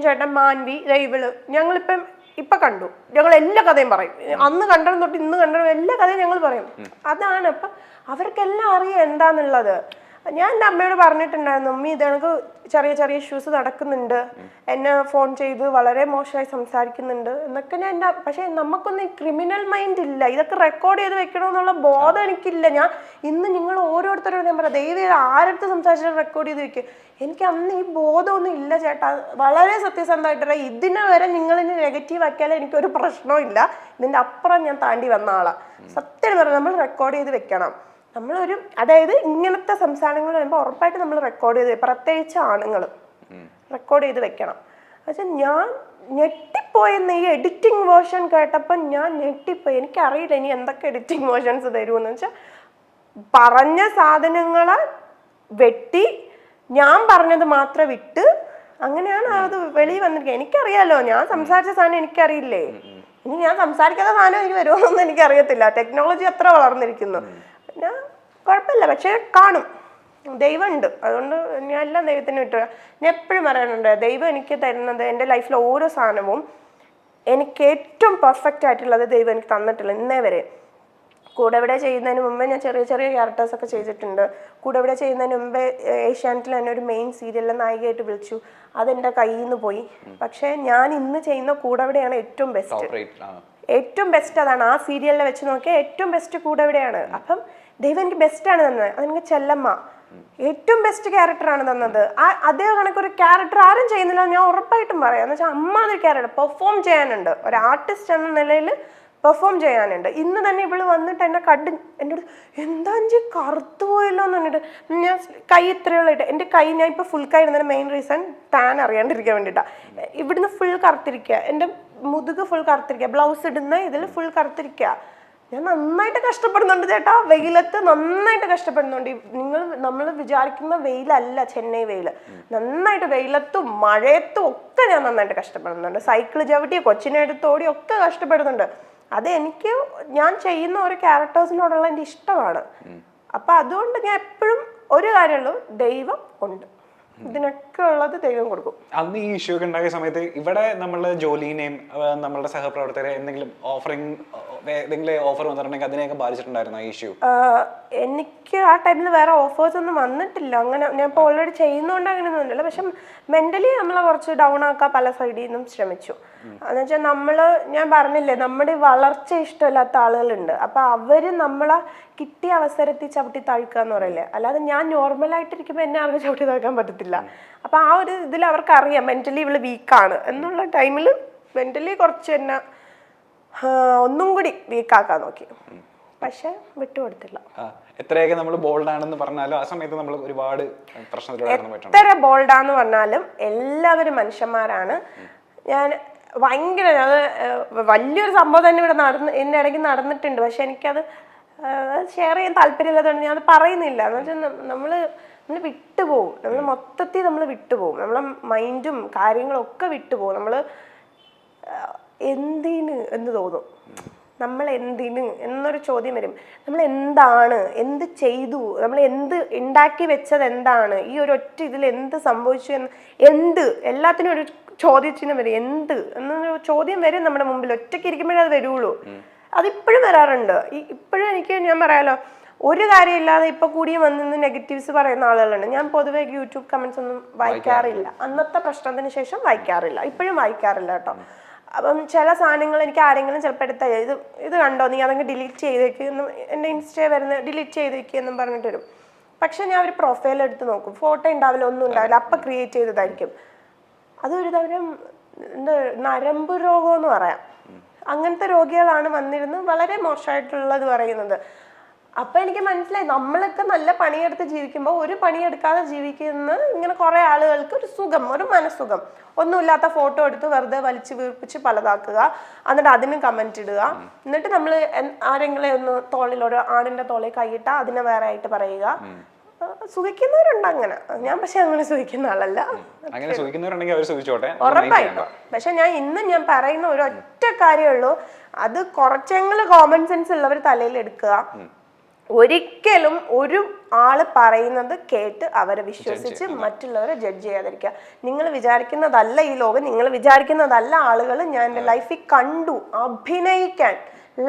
ചേട്ടൻ, മാൻവി, റൈവിള്, ഇപ്പൊ കണ്ടു, ഞങ്ങൾ എല്ലാ കഥയും പറയും. അന്ന് കണ്ടതും തൊട്ട് ഇന്ന് കണ്ടതും എല്ലാ കഥയും ഞങ്ങൾ പറയും. അതാണ് അപ്പൊ അവർക്കെല്ലാം അറിയാം എന്താന്നുള്ളത്. ഞാൻ എൻ്റെ അമ്മയോട് പറഞ്ഞിട്ടുണ്ടായിരുന്നു, ഉമ്മി ഇതെനിക്ക് ചെറിയ ചെറിയ ഇഷ്യൂസ് നടക്കുന്നുണ്ട്, എന്നെ ഫോൺ ചെയ്ത് വളരെ മോശമായി സംസാരിക്കുന്നുണ്ട് എന്നൊക്കെ ഞാൻ പക്ഷെ നമുക്കൊന്നും ഈ ക്രിമിനൽ മൈൻഡ് ഇല്ല, ഇതൊക്കെ റെക്കോർഡ് ചെയ്ത് വെക്കണമെന്നുള്ള ബോധം എനിക്കില്ല. ഞാൻ ഇന്ന് നിങ്ങൾ ഓരോരുത്തരോട് ഞാൻ പറയാം, ദയവേത് ആരടുത്ത് സംസാരിച്ചാൽ റെക്കോർഡ് ചെയ്ത് വെക്കുക. എനിക്ക് അന്ന് ഈ ബോധമൊന്നും ഇല്ല ചേട്ടാ, വളരെ സത്യസന്ധമായിട്ട്. ഇതിനെ വരെ നിങ്ങളിനി നെഗറ്റീവ് ആക്കിയാലും എനിക്കൊരു പ്രശ്നവും ഇല്ല, ഇതിൻ്റെ അപ്പുറം ഞാൻ താണ്ടി വന്ന ആളാണ്. സത്യം പറഞ്ഞാൽ നമ്മൾ റെക്കോർഡ് ചെയ്ത് വെക്കണം. അതായത് ഇങ്ങനത്തെ സംസാരങ്ങൾ വരുമ്പോൾ ഉറപ്പായിട്ട് നമ്മൾ റെക്കോർഡ് ചെയ്ത്, പ്രത്യേകിച്ച് ആണുങ്ങൾ റെക്കോർഡ് ചെയ്ത് വെക്കണം. പക്ഷെ ഞാൻ ഞെട്ടിപ്പോയെന്ന് ഈ എഡിറ്റിംഗ് വേർഷൻ കേട്ടപ്പോൾ ഞാൻ ഞെട്ടിപ്പോയി. എനിക്കറിയില്ല ഇനി എന്തൊക്കെ എഡിറ്റിംഗ് വേർഷൻസ് തരുമെന്ന് വെച്ചാൽ, പറഞ്ഞ സാധനങ്ങളെ വെട്ടി ഞാൻ പറഞ്ഞത് മാത്രം വിട്ട് അങ്ങനെയാണ് അത് വെളിയിൽ വന്നിരിക്കുക. എനിക്കറിയാലോ, ഞാൻ സംസാരിച്ച സാധനം എനിക്കറിയില്ലേ, ഇനി ഞാൻ സംസാരിക്കാത്ത സാധനം എനിക്ക് വരുമെന്നൊന്നും എനിക്കറിയത്തില്ല. ടെക്നോളജി അത്ര വളർന്നിരിക്കുന്നു. പിന്നെ കുഴപ്പമില്ല, പക്ഷെ കാണും, ദൈവമുണ്ട്. അതുകൊണ്ട് ഞാൻ എല്ലാം ദൈവത്തിന് വിട്ടു. ഞാൻ എപ്പോഴും പറയാനുണ്ട്, ദൈവം എനിക്ക് തരുന്നത്, എൻ്റെ ലൈഫിലെ ഓരോ സാധനവും എനിക്ക് ഏറ്റവും പെർഫെക്റ്റ് ആയിട്ടുള്ളത് ദൈവം എനിക്ക് തന്നിട്ടില്ല ഇന്നേ വരെ. കൂടെവിടെ ചെയ്യുന്നതിന് മുമ്പേ ഞാൻ ചെറിയ ചെറിയ ക്യാരക്ടേഴ്സ് ഒക്കെ ചെയ്തിട്ടുണ്ട്. കൂടെവിടെ ചെയ്യുന്നതിന് മുമ്പേ ഏഷ്യാനെറ്റിൽ തന്നെ ഒരു മെയിൻ സീരിയലിലെ നായികയായിട്ട് വിളിച്ചു. അതെന്റെ കയ്യിൽ നിന്ന് പോയി. പക്ഷെ ഞാൻ ഇന്ന് ചെയ്യുന്ന കൂടെവിടെയാണ് ഏറ്റവും ബെസ്റ്റ്. ഏറ്റവും ബെസ്റ്റ് അതാണ്. ആ സീരിയലിനെ വെച്ച് നോക്കിയാൽ ഏറ്റവും ബെസ്റ്റ് കൂടെവിടെയാണ്. അപ്പം ദൈവം എനിക്ക് ബെസ്റ്റാണ് തന്നത്. അതെനിക്ക് ചെല്ലമ്മ ഏറ്റവും ബെസ്റ്റ് ക്യാരക്ടറാണ് തന്നത്. അതേ കണക്കൊരു ക്യാരക്ടർ ആരും ചെയ്യുന്നില്ല ഞാൻ ഉറപ്പായിട്ടും പറയാം. എന്ന് വെച്ചാൽ അമ്മ അതൊരു ക്യാരക്ടർ പെർഫോം ചെയ്യാനുണ്ട്. ഒരു ആർട്ടിസ്റ്റ് എന്ന നിലയിൽ പെർഫോം ചെയ്യാനുണ്ട്. ഇന്ന് തന്നെ ഇവള് വന്നിട്ട് എന്നെ കണ്ട് എന്നോട് എന്താ അഞ്ച് കറുത്തു പോയല്ലോ എന്ന് പറഞ്ഞിട്ട് ഞാൻ കൈ ഇത്രയുള്ളായിട്ട് എൻ്റെ കൈ ഞാൻ ഇപ്പോൾ ഫുൾ കൈ ഇടുന്നതിന് മെയിൻ റീസൺ താൻ അറിയാണ്ടിരിക്കാൻ വേണ്ടിയിട്ടാണ്. ഇവിടുന്ന് ഫുൾ കറുത്തിരിക്കുക, എൻ്റെ മുതുക് ഫുൾ കറുത്തിരിക്കുക, ബ്ലൗസ് ഇടുന്ന ഇതിൽ ഫുൾ കറുത്തിരിക്കുക. ഞാൻ നന്നായിട്ട് കഷ്ടപ്പെടുന്നുണ്ട് ചേട്ടാ, വെയിലത്ത് നന്നായിട്ട് കഷ്ടപ്പെടുന്നുണ്ട്. നമ്മൾ വിചാരിക്കുന്ന വെയിലല്ല ചെന്നൈ വെയിൽ. നന്നായിട്ട് വെയിലത്തും മഴയത്തും ഒക്കെ ഞാൻ നന്നായിട്ട് കഷ്ടപ്പെടുന്നുണ്ട്. സൈക്കിൾ ചവിട്ടി കൊച്ചിനെ എടുത്തോടി ഒക്കെ കഷ്ടപ്പെടുന്നുണ്ട്. അത് എനിക്ക് ഞാൻ ചെയ്യുന്ന ഓരോ ക്യാരക്ടേഴ്സിനോടുള്ള എൻ്റെ ഇഷ്ടമാണ്. അപ്പൊ അതുകൊണ്ട് ഞാൻ എപ്പോഴും ഒരു കാര്യമുള്ളൂ, ദൈവം ഉണ്ട്. ഇതിനൊക്കെ ഉള്ളത് ദൈവം കൊടുക്കും. അന്ന് ഈ ഇഷ്യൂ ഒക്കെ ഉണ്ടായ സമയത്ത് ഇവിടെ നമ്മളുടെ ജോലിനെയും നമ്മളുടെ സഹപ്രവർത്തകരെ എന്തെങ്കിലും ഓഫർ വന്നിട്ടുണ്ടെങ്കിൽ അതിനെയൊക്കെ ബാധിച്ചിട്ടുണ്ടായിരുന്നു ഈ ഇഷ്യൂ? എനിക്ക് ആ ടൈമിൽ വേറെ ഓഫേഴ്സ് ഒന്നും വന്നിട്ടില്ല. അങ്ങനെ ഞാൻ ഇപ്പോൾ ഓൾറെഡി ചെയ്യുന്നതുകൊണ്ട് അങ്ങനെയൊന്നും ഇല്ലല്ലോ. പക്ഷെ മെന്റലി നമ്മളെ കുറച്ച് ഡൗൺ ആക്കാൻ പല സൈഡിൽ നിന്നും ശ്രമിച്ചു. എന്ന് വെച്ചാൽ ഞാൻ പറഞ്ഞില്ലേ, നമ്മുടെ വളർച്ച ഇഷ്ടമില്ലാത്ത ആളുകളുണ്ട്. അപ്പൊ അവര് നമ്മളെ കിട്ടിയ അവസരത്തിൽ ചവിട്ടി താഴ്ക്കുക എന്ന് പറയില്ലേ. അല്ലാതെ ഞാൻ നോർമലായിട്ടിരിക്കുമ്പോൾ എന്നെ ആർക്കും ചവിട്ടി താഴ്ക്കാൻ പറ്റത്തില്ല. അപ്പൊ ആ ഒരു ഇതിൽ അവർക്ക് അറിയാം മെന്റലി ഇവള് വീക്കാണ് എന്നുള്ള ടൈമിൽ മെന്റലി കുറച്ച് എന്നെ ഒന്നും കൂടി വീക്കാക്കാൻ നോക്കി. പക്ഷെ വിട്ടുകൊടുത്തില്ല. എത്രയൊക്കെ നമ്മൾ ബോൾഡ് ആണെന്ന് പറഞ്ഞാലും ആ സമയത്ത് നമ്മൾ ഒരുപാട് പ്രശ്നത്തിലൂടെ എത്ര ബോൾഡാന്ന് പറഞ്ഞാലും എല്ലാവരും മനുഷ്യന്മാരാണ്. ഞാൻ ഭയങ്കര അത് വലിയൊരു സംഭവം തന്നെ ഇവിടെ ഇതിൻ്റെ ഇടയ്ക്ക് നടന്നിട്ടുണ്ട്. പക്ഷെ എനിക്കത് ഷെയർ ചെയ്യാൻ താല്പര്യമില്ലാത്തതുകൊണ്ട് ഞാൻ അത് പറയുന്നില്ല. എന്ന് വെച്ചാൽ നമ്മൾ വിട്ടുപോകും. നമ്മൾ മൊത്തത്തിൽ നമ്മൾ വിട്ടുപോകും. നമ്മളെ മൈൻഡും കാര്യങ്ങളും ഒക്കെ വിട്ടുപോകും. നമ്മൾ എന്തിന് എന്ന് തോന്നും. നമ്മൾ എന്തിന് എന്നൊരു ചോദ്യം വരും. നമ്മൾ എന്താണ്, എന്ത് ചെയ്തു, നമ്മൾ എന്ത് ഉണ്ടാക്കി വെച്ചത് എന്താണ്, ഈ ഒരു ഒറ്റ ഇതിൽ എന്ത് സംഭവിച്ചു എന്ത് എല്ലാത്തിനും ഒരു ചോദ്യചിഹ്നം വരും. എന്ത് എന്നൊരു ചോദ്യം വരും നമ്മുടെ മുമ്പിൽ. ഒറ്റയ്ക്ക് ഇരിക്കുമ്പോഴേ അത് വരുള്ളൂ. അതിപ്പോഴും വരാറുണ്ട്. ഇപ്പോഴും എനിക്ക് ഞാൻ പറയാലോ, ഒരു കാര്യമില്ലാതെ ഇപ്പൊ കൂടി വന്നിന്ന് നെഗറ്റീവ്സ് പറയുന്ന ആളുകളുണ്ട്. ഞാൻ പൊതുവെ യൂട്യൂബ് കമന്റ്സ് ഒന്നും വായിക്കാറില്ല. അന്നത്തെ പ്രശ്നത്തിന് ശേഷം വായിക്കാറില്ല. ഇപ്പോഴും വായിക്കാറില്ല കേട്ടോ. അപ്പം ചില സാധനങ്ങൾ എനിക്ക് ആരെങ്കിലും ചിലപ്പോൾ എടുത്ത ഇത് കണ്ടോ നീ അതങ്ങ് ഡിലീറ്റ് ചെയ്തേക്ക് എന്നും എൻ്റെ ഇൻസ്റ്റേ വരുന്ന ഡിലീറ്റ് ചെയ്തേക്ക് എന്നും പറഞ്ഞിട്ട് വരും. പക്ഷെ ഞാൻ ഒരു പ്രൊഫൈൽ എടുത്ത് നോക്കും, ഫോട്ടോ ഉണ്ടാവില്ല, ഒന്നും ഉണ്ടാവില്ല, അപ്പം ക്രിയേറ്റ് ചെയ്തതായിരിക്കും. അതൊരു തരം എന്താ നരമ്പ് രോഗം എന്ന് പറയാം. അങ്ങനത്തെ രോഗികളാണ് വന്നിരുന്ന് വളരെ മോശമായിട്ടുള്ളത് പറയുന്നത്. അപ്പൊ എനിക്ക് മനസ്സിലായി, നമ്മളൊക്കെ നല്ല പണിയെടുത്ത് ജീവിക്കുമ്പോൾ ഒരു പണിയെടുക്കാതെ ജീവിക്കുന്ന ഇങ്ങനെ കുറെ ആളുകൾക്ക് ഒരു സുഖം, ഒരു മനസ്സുഖം. ഒന്നുമില്ലാത്ത ഫോട്ടോ എടുത്ത് വെറുതെ വലിച്ചു വീർപ്പിച്ച് പലതാക്കുക, എന്നിട്ട് അതിന് കമന്റ് ഇടുക. എന്നിട്ട് നമ്മൾ ആരെങ്കിലും ഒന്ന് തോളിലൊരു ആണിന്റെ തോളിൽ കൈയിട്ടാ അതിനെ വേറെ ആയിട്ട് പറയുക. സുഖിക്കുന്നവരുണ്ട് അങ്ങനെ. ഞാൻ പക്ഷെ അങ്ങനെ സുഖിക്കുന്ന ആളല്ല. ഉറപ്പായിട്ടും. പക്ഷെ ഞാൻ പറയുന്ന ഒരു ഒറ്റ കാര്യമുള്ളൂ, അത് കുറച്ചെങ്കിലും കോമൺ സെൻസ് ഉള്ളവർ തലയിൽ എടുക്കുക. ഒരിക്കലും ഒരു ആള് പറയുന്നത് കേട്ട് അവരെ വിശ്വസിച്ച് മറ്റുള്ളവരെ ജഡ്ജ് ചെയ്യാതിരിക്കുക. നിങ്ങൾ വിചാരിക്കുന്നതല്ല ഈ ലോകം, നിങ്ങൾ വിചാരിക്കുന്നതല്ല ആളുകൾ. ഞാൻ എൻ്റെ ലൈഫിൽ കണ്ടു അഭിനയിക്കാൻ,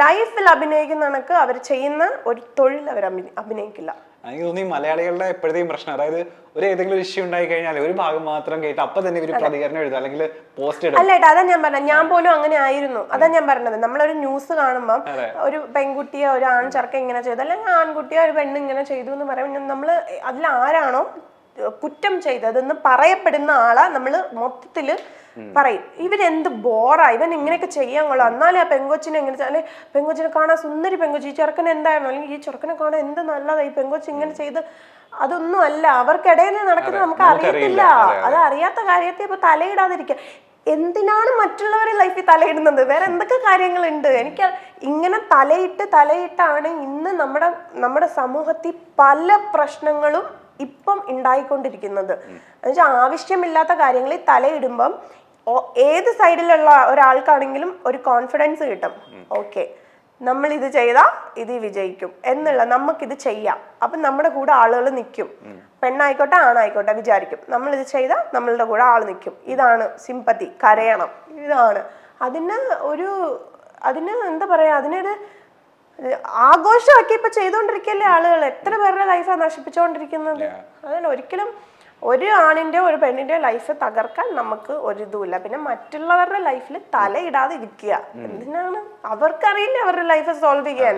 ലൈഫിൽ അഭിനയിക്കുന്ന കണക്ക് അവർ ചെയ്യുന്ന ഒരു തൊഴിൽ അവർ അഭിനയിക്കില്ല. എനിക്ക് തോന്നി മലയാളികളുടെ എപ്പോഴത്തെയും പ്രശ്നം, അതായത് ഒരു ഏതെങ്കിലും ഇഷ്യൂ ഉണ്ടായി കഴിഞ്ഞാൽ ഒരു ഭാഗം മാത്രം കേട്ട് അപ്പൊ തന്നെ ഒരു പ്രതികരണം എഴുതുക, അല്ലെങ്കിൽ പോസ്റ്റ് ഇടുക. അല്ലേട്ടാ, അതാ ഞാൻ പറഞ്ഞത്. ഞാൻ പോലും അങ്ങനെ ആയിരുന്നു. അതാ ഞാൻ പറഞ്ഞത്. നമ്മളൊരു ന്യൂസ് കാണുമ്പോൾ ഒരു പെൺകുട്ടിയെ ഒരു ആൺ ചെറുക്കൻ ഇങ്ങനെ ചെയ്തു, അല്ലെങ്കിൽ ആൺകുട്ടിയെ ഒരു പെണ്ണ് ഇങ്ങനെ ചെയ്തു എന്ന് പറയുമ്പോൾ നമ്മൾ അതിൽ ആരാണോ കുറ്റം ചെയ്തതെന്ന് പറയപ്പെടുന്ന ആളാ നമ്മൾ മൊത്തത്തില് പറയും. ഇവരെന്ത് ബോറാ, ഇവൻ ഇങ്ങനെയൊക്കെ ചെയ്യാൻ കൊള്ളാം, എന്നാലും ആ പെങ്കൊച്ചിനെ എങ്ങനെ, അല്ലെ പെങ്കൊച്ചിനെ കാണാൻ സുന്ദരി പെങ്കൊച്ചി, ഈ ചെറുക്കൻ എന്തായിരുന്നു, അല്ലെങ്കിൽ ഈ ചെറുക്കനെ കാണാൻ എന്ത് നല്ലതാ, ഈ പെങ്കൊച്ചി ഇങ്ങനെ ചെയ്ത്. അതൊന്നും അല്ല, അവർക്കിടയിൽ നടക്കുന്നത് നമുക്ക് അറിയത്തില്ല. അത് അറിയാത്ത കാര്യത്തെ ഇപ്പൊ തലയിടാതിരിക്കുക. എന്തിനാണ് മറ്റുള്ളവരുടെ ലൈഫിൽ തലയിടുന്നത്? വേറെ എന്തൊക്കെ കാര്യങ്ങളുണ്ട്? എനിക്ക് ഇങ്ങനെ തലയിട്ടാണ് ഇന്ന് നമ്മുടെ സമൂഹത്തിൽ പല പ്രശ്നങ്ങളും ഇപ്പം ഉണ്ടായിക്കൊണ്ടിരിക്കുന്നത്. എന്നുവെച്ചാൽ ആവശ്യമില്ലാത്ത കാര്യങ്ങളിൽ തലയിടുമ്പം ഏത് സൈഡിലുള്ള ഒരാൾക്കാണെങ്കിലും ഒരു കോൺഫിഡൻസ് കിട്ടും. ഓക്കെ, നമ്മൾ ഇത് ചെയ്താൽ ഇത് വിജയിക്കും എന്നുള്ള, നമുക്കിത് ചെയ്യാം. അപ്പം നമ്മുടെ കൂടെ ആളുകൾ നിൽക്കും. പെണ്ണായിക്കോട്ടെ ആണായിക്കോട്ടെ വിചാരിക്കും നമ്മളിത് ചെയ്താൽ നമ്മളുടെ കൂടെ ആൾ നിൽക്കും. ഇതാണ് സിമ്പതി, കരയണം. ഇതാണ് അതിന് എന്താ പറയാ, അതിനൊരു ആഘോഷമാക്കി ഇപ്പൊ ചെയ്തോണ്ടിരിക്കല്ലേ ആളുകൾ. എത്ര പേരുടെ ലൈഫാണ് നശിപ്പിച്ചുകൊണ്ടിരിക്കുന്നത്. അതല്ല, ഒരിക്കലും ഒരു ആണിന്റെ ഒരു പെണ്ണിന്റെ ലൈഫ് തകർക്കാൻ നമുക്ക് ഒരിതുമില്ല. പിന്നെ മറ്റുള്ളവരുടെ ലൈഫിൽ തലയിടാതെ ഇരിക്കുക. എന്തിനാണ്? അവർക്കറിയില്ല അവരുടെ ലൈഫ് സോൾവ് ചെയ്യാൻ.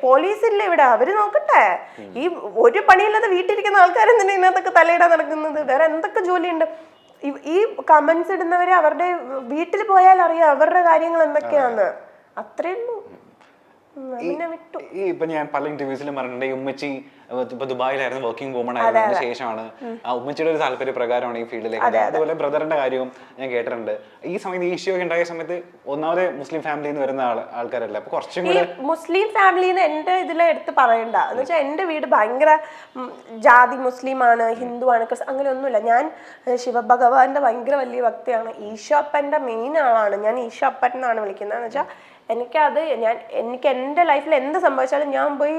പോലീസില്ല ഇവിടെ, അവര് നോക്കട്ടെ. ഈ ഒരു പണിയില്ലാതെ വീട്ടിലിരിക്കുന്ന ആൾക്കാരെന്തിനാ ഇതിനകത്തൊക്കെ തലയിടാൻ നടക്കുന്നത്? വേറെ എന്തൊക്കെ ജോലിയുണ്ട്? ഈ കമന്റ്സ് ഇടുന്നവരെ അവരുടെ വീട്ടിൽ പോയാൽ അറിയാം അവരുടെ കാര്യങ്ങൾ എന്തൊക്കെയാന്ന്. അത്രേ ഉള്ളൂ. ഇപ്പൊ ഞാൻ പല ഇന്റർവ്യൂസിലും പറഞ്ഞിട്ടുണ്ട്, ഈ ഉമ്മച്ചി ഇപ്പൊ ദുബായിലായിരുന്നു, വർക്കിംഗ് വുമൺ ആയതിനു ശേഷമാണ് ആ ഉമ്മച്ചിയുടെ ഒരു താല്പര്യ പ്രകാരമാണ് ഈ ഫീൽഡിലേക്ക്. അതുപോലെ ബ്രദറിന്റെ കാര്യവും ഞാൻ കേട്ടിട്ടുണ്ട്. ഈ സമയത്ത് ഈ ഇഷ്യൂ ഒക്കെ ഉണ്ടായ സമയത്ത് ഒന്നാമത് മുസ്ലിം ഫാമിലിയിൽ നിന്ന് വരുന്ന ആൾക്കാരല്ല, അപ്പൊ കുറച്ചും കൂടെ മുസ്ലിം ഫാമിലിന്ന് എന്റെ ഇതിൽ എടുത്ത് പറയണ്ട. എന്ന് വെച്ചാൽ എന്റെ വീട് ഭയങ്കര ജാതി മുസ്ലിമാണ്, ഹിന്ദുവാണ്, അങ്ങനെ ഒന്നുമില്ല. ഞാൻ ശിവഭഗവാന്റെ ഭയങ്കര വലിയ ഭക്തിയാണ്. ഈശോപ്പന്റെ മെയിൻ ആളാണ് ഞാൻ. ഈശോപ്പൻ എന്നാണ് വിളിക്കുന്നത്. എന്ന് വെച്ചാൽ എനിക്ക് എൻ്റെ ലൈഫിൽ എന്ത് സംഭവിച്ചാലും ഞാൻ പോയി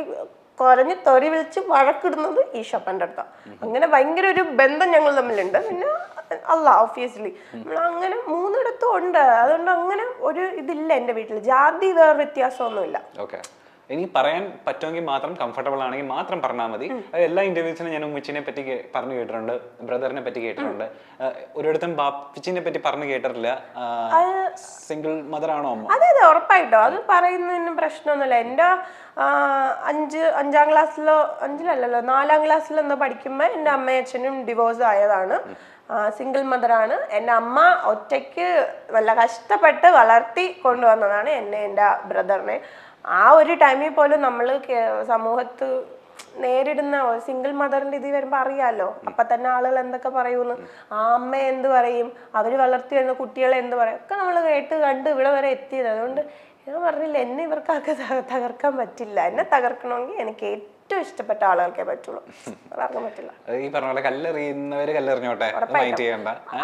കുറഞ്ഞ് തെറി വിളിച്ച് വഴക്കിടുന്നത് ഈശോപ്പൻ്റെ അടുത്താണ്. അങ്ങനെ ഭയങ്കര ഒരു ബന്ധം ഞങ്ങൾ തമ്മിലുണ്ട്. പിന്നെ ഒബ്വിയസ്ലി നമ്മൾ അങ്ങനെ മൂന്നിടത്തും ഉണ്ട്. അതുകൊണ്ട് അങ്ങനെ ഒരു ഇതില്ല എൻ്റെ വീട്ടിൽ. ജാതി വേറെ വ്യത്യാസമൊന്നുമില്ല. ഓക്കെ, ഇനി പറയാൻ പറ്റുമെങ്കിൽ മാത്രം, കംഫർട്ടബിൾ ആണെങ്കിൽ മാത്രം പറഞ്ഞാൽ മതി. എല്ലാ ഇന്റർവ്യൂസിനും ഞാൻ ഉമ്മച്ചിനെ പറ്റി പറഞ്ഞു കേട്ടിട്ടുണ്ട്, ബ്രദറിനെ പറ്റി കേട്ടിട്ടുണ്ട്. ഒരിടത്തും ബാപ്പിച്ചിനെ പറ്റി പറഞ്ഞു കേട്ടിട്ടില്ല. സിംഗിൾ മദർ ആണോ അമ്മ? അതെ അതെ, ഉറപ്പായിട്ടോ. അത് പറയുന്നതിന് പ്രശ്നമൊന്നുമില്ല. എൻ്റെ 4ാം ക്ലാസ്സിലോ എന്തോ പഠിക്കുമ്പോൾ എൻ്റെ അമ്മയും അച്ഛനും ഡിവോഴ്സ് ആയതാണ്. സിംഗിൾ മദറാണ്. എൻ്റെ അമ്മ ഒറ്റയ്ക്ക് നല്ല കഷ്ടപ്പെട്ട് വളർത്തി കൊണ്ടുവന്നതാണ് എന്നെ, എൻ്റെ ബ്രദറിനെ. ആ ഒരു ടൈമിൽ പോലും നമ്മൾ സമൂഹത്ത് നേരിടുന്ന സിംഗിൾ മദറിന്റെ ഇത് വരുമ്പോ അറിയാലോ, അപ്പൊ തന്നെ ആളുകൾ എന്തൊക്കെ പറയൂന്ന്. ആ അമ്മ എന്ത് പറയും, അവര് വളർത്തി വരുന്ന കുട്ടികളെ എന്ത് പറയും, ഒക്കെ നമ്മൾ കേട്ട് കണ്ട് ഇവിടെ വരെ എത്തിയത്. അതുകൊണ്ട് ഞാൻ പറഞ്ഞില്ല, എന്നെ ഇവർക്കൊക്കെ തകർക്കാൻ പറ്റില്ല. എന്നെ തകർക്കണമെങ്കിൽ എനിക്ക് ഏറ്റവും ഇഷ്ടപ്പെട്ട ആളുകൾക്കേ പറ്റുള്ളൂ, ആർക്കും പറ്റില്ല. ഈ പറഞ്ഞ പോലെ കല്ലെറിയുന്നവര് കല്ലെറിഞ്ഞോട്ടെ,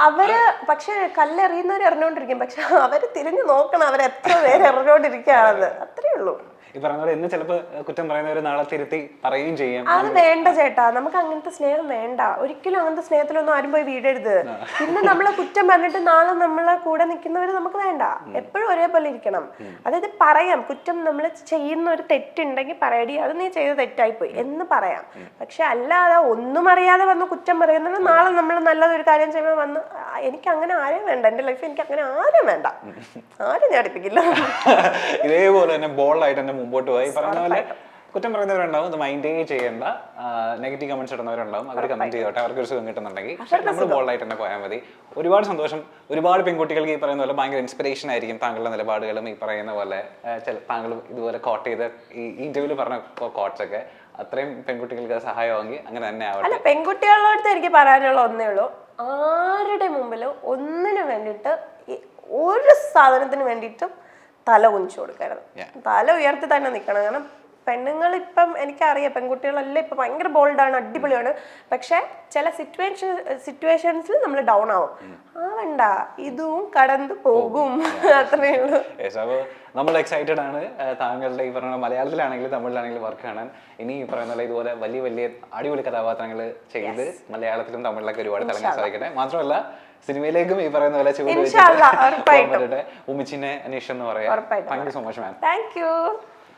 അവര് പക്ഷെ കല്ലെറിയുന്നവര് എറിഞ്ഞോണ്ടിരിക്കും. പക്ഷെ അവര് തിരിഞ്ഞു നോക്കണം അവര് എത്ര പേര് എറിഞ്ഞോണ്ടിരിക്കുകയാണെന്ന്. അത്രേ ഉള്ളൂ. ഈ പറഞ്ഞ പോലെ ഇന്ന് ചിലപ്പോൾ കുറ്റം പറയുന്നവര് നാളെ തിരുത്തി പറയുകയും ചെയ്യും. അത് വേണ്ട ചേട്ടാ, നമുക്ക് അങ്ങനത്തെ സ്നേഹം വേണ്ട. ഒരിക്കലും അങ്ങനത്തെ സ്നേഹത്തിലൊന്നും ആരും പോയി വീടരുത്. ഇന്ന് നമ്മളെ കുറ്റം പറഞ്ഞിട്ട് നാളെ നമ്മളെ കൂടെ നിൽക്കുന്നവര് നമുക്ക് വേണ്ട. എപ്പോഴും ഒരേപോലെ ഇരിക്കണം. അതായത് പറയാം, കുറ്റം നമ്മൾ ചെയ്യുന്ന ഒരു തെറ്റുണ്ടെങ്കിൽ പറയടി അത് നീ ചെയ്ത തെറ്റായിപ്പോയി എന്ന് പറയാം. പക്ഷെ അല്ലാതെ ഒന്നും അറിയാതെ വന്ന് കുറ്റം പറയുന്നത് നാളെ നമ്മൾ നല്ലതൊരു കാര്യം ചെയ്യുമ്പോൾ വന്ന് എനിക്ക് അങ്ങനെ ആരെയും വേണ്ട. എന്റെ ലൈഫ് എനിക്ക് അങ്ങനെ ആരും വേണ്ട, ആരും ഞാൻ അടുപ്പിക്കില്ല. ഇതേപോലെ തന്നെ ബോൾഡായിട്ട് തന്നെ മുമ്പോട്ട് പോയി. പറഞ്ഞ പോലെ കുറ്റം പറയുന്നവരുണ്ടാവും, അത് മൈൻഡേ ചെയ്യേണ്ട. നെഗറ്റീവ് കമന്റ്സ് ഇടുന്നവരുണ്ടാവും, അവർ കമന്റ് ചെയ്തോട്ടെ. അവർക്ക് ഒരു സുഖം കിട്ടുന്നുണ്ടെങ്കിൽ നമ്മൾ ബോൾഡായിട്ട് തന്നെ പോയാൽ മതി. ഒരുപാട് സന്തോഷം. ഒരുപാട് പെൺകുട്ടികൾക്ക് ഈ പറയുന്ന പോലെ ഭയങ്കര ഇൻസ്പിറേഷൻ ആയിരിക്കും താങ്കളുടെ നിലപാടുകളും. ഈ പറയുന്ന പോലെ താങ്കൾ ഇതുപോലെ കോട്ട് ചെയ്ത് ഈ ഇന്റർവ്യൂവിൽ പറഞ്ഞ കോട്ട്സ് ഒക്കെ അത്രയും പെൺകുട്ടികൾക്ക് സഹായമാണെങ്കിൽ അങ്ങനെ തന്നെ ആവട്ടെ. അല്ല, പെൺകുട്ടികളോട് എനിക്ക് പറയാനുള്ള ഒന്നേ ഉള്ളൂ, ആരുടെ മുമ്പിലും ഒന്നിനു വേണ്ടിയിട്ട് ഒരു സാധനത്തിന് വേണ്ടിയിട്ടും തല കുനിച്ചു കൊടുക്കരുത്. തല ഉയർത്തി തന്നെ നിൽക്കണം. കാരണം പെണ്ണുങ്ങൾ ഇപ്പം എനിക്കറിയാം, പെൺകുട്ടികളെല്ലാം ഇപ്പം ഭയങ്കര ബോൾഡാണ്, അടിപൊളിയാണ്. പക്ഷെ ചില സിറ്റുവേഷൻസിൽ നമ്മൾ ഡൗൺ ആവും. ആവണ്ട, ഇതും കടന്നു പോകും. അത്രേ ഉള്ളൂ. അപ്പോൾ നമ്മൾ എക്സൈറ്റഡ് ആണ് താങ്കളുടെ ഈ പറഞ്ഞ മലയാളത്തിലാണെങ്കിലും തമിഴിലാണെങ്കിലും വർക്ക് കാണാൻ. ഇനി ഈ പറയുന്ന ഇതുപോലെ വലിയ വലിയ അടിപൊളി കഥാപാത്രങ്ങൾ ചെയ്ത് മലയാളത്തിലും തമിഴിലൊക്കെ ഒരുപാട് തിളങ്ങാൻ സാധിക്കട്ടെ. മാത്രമല്ല സിനിമയിലേക്കും ഈ പറയുന്ന പോലെ ചൂട് വെച്ചിട്ട് ഉമ്മിച്ചിനെ അന്വേഷിച്ചെന്ന് പറയാം. Thank you so much ma'am. Thank you.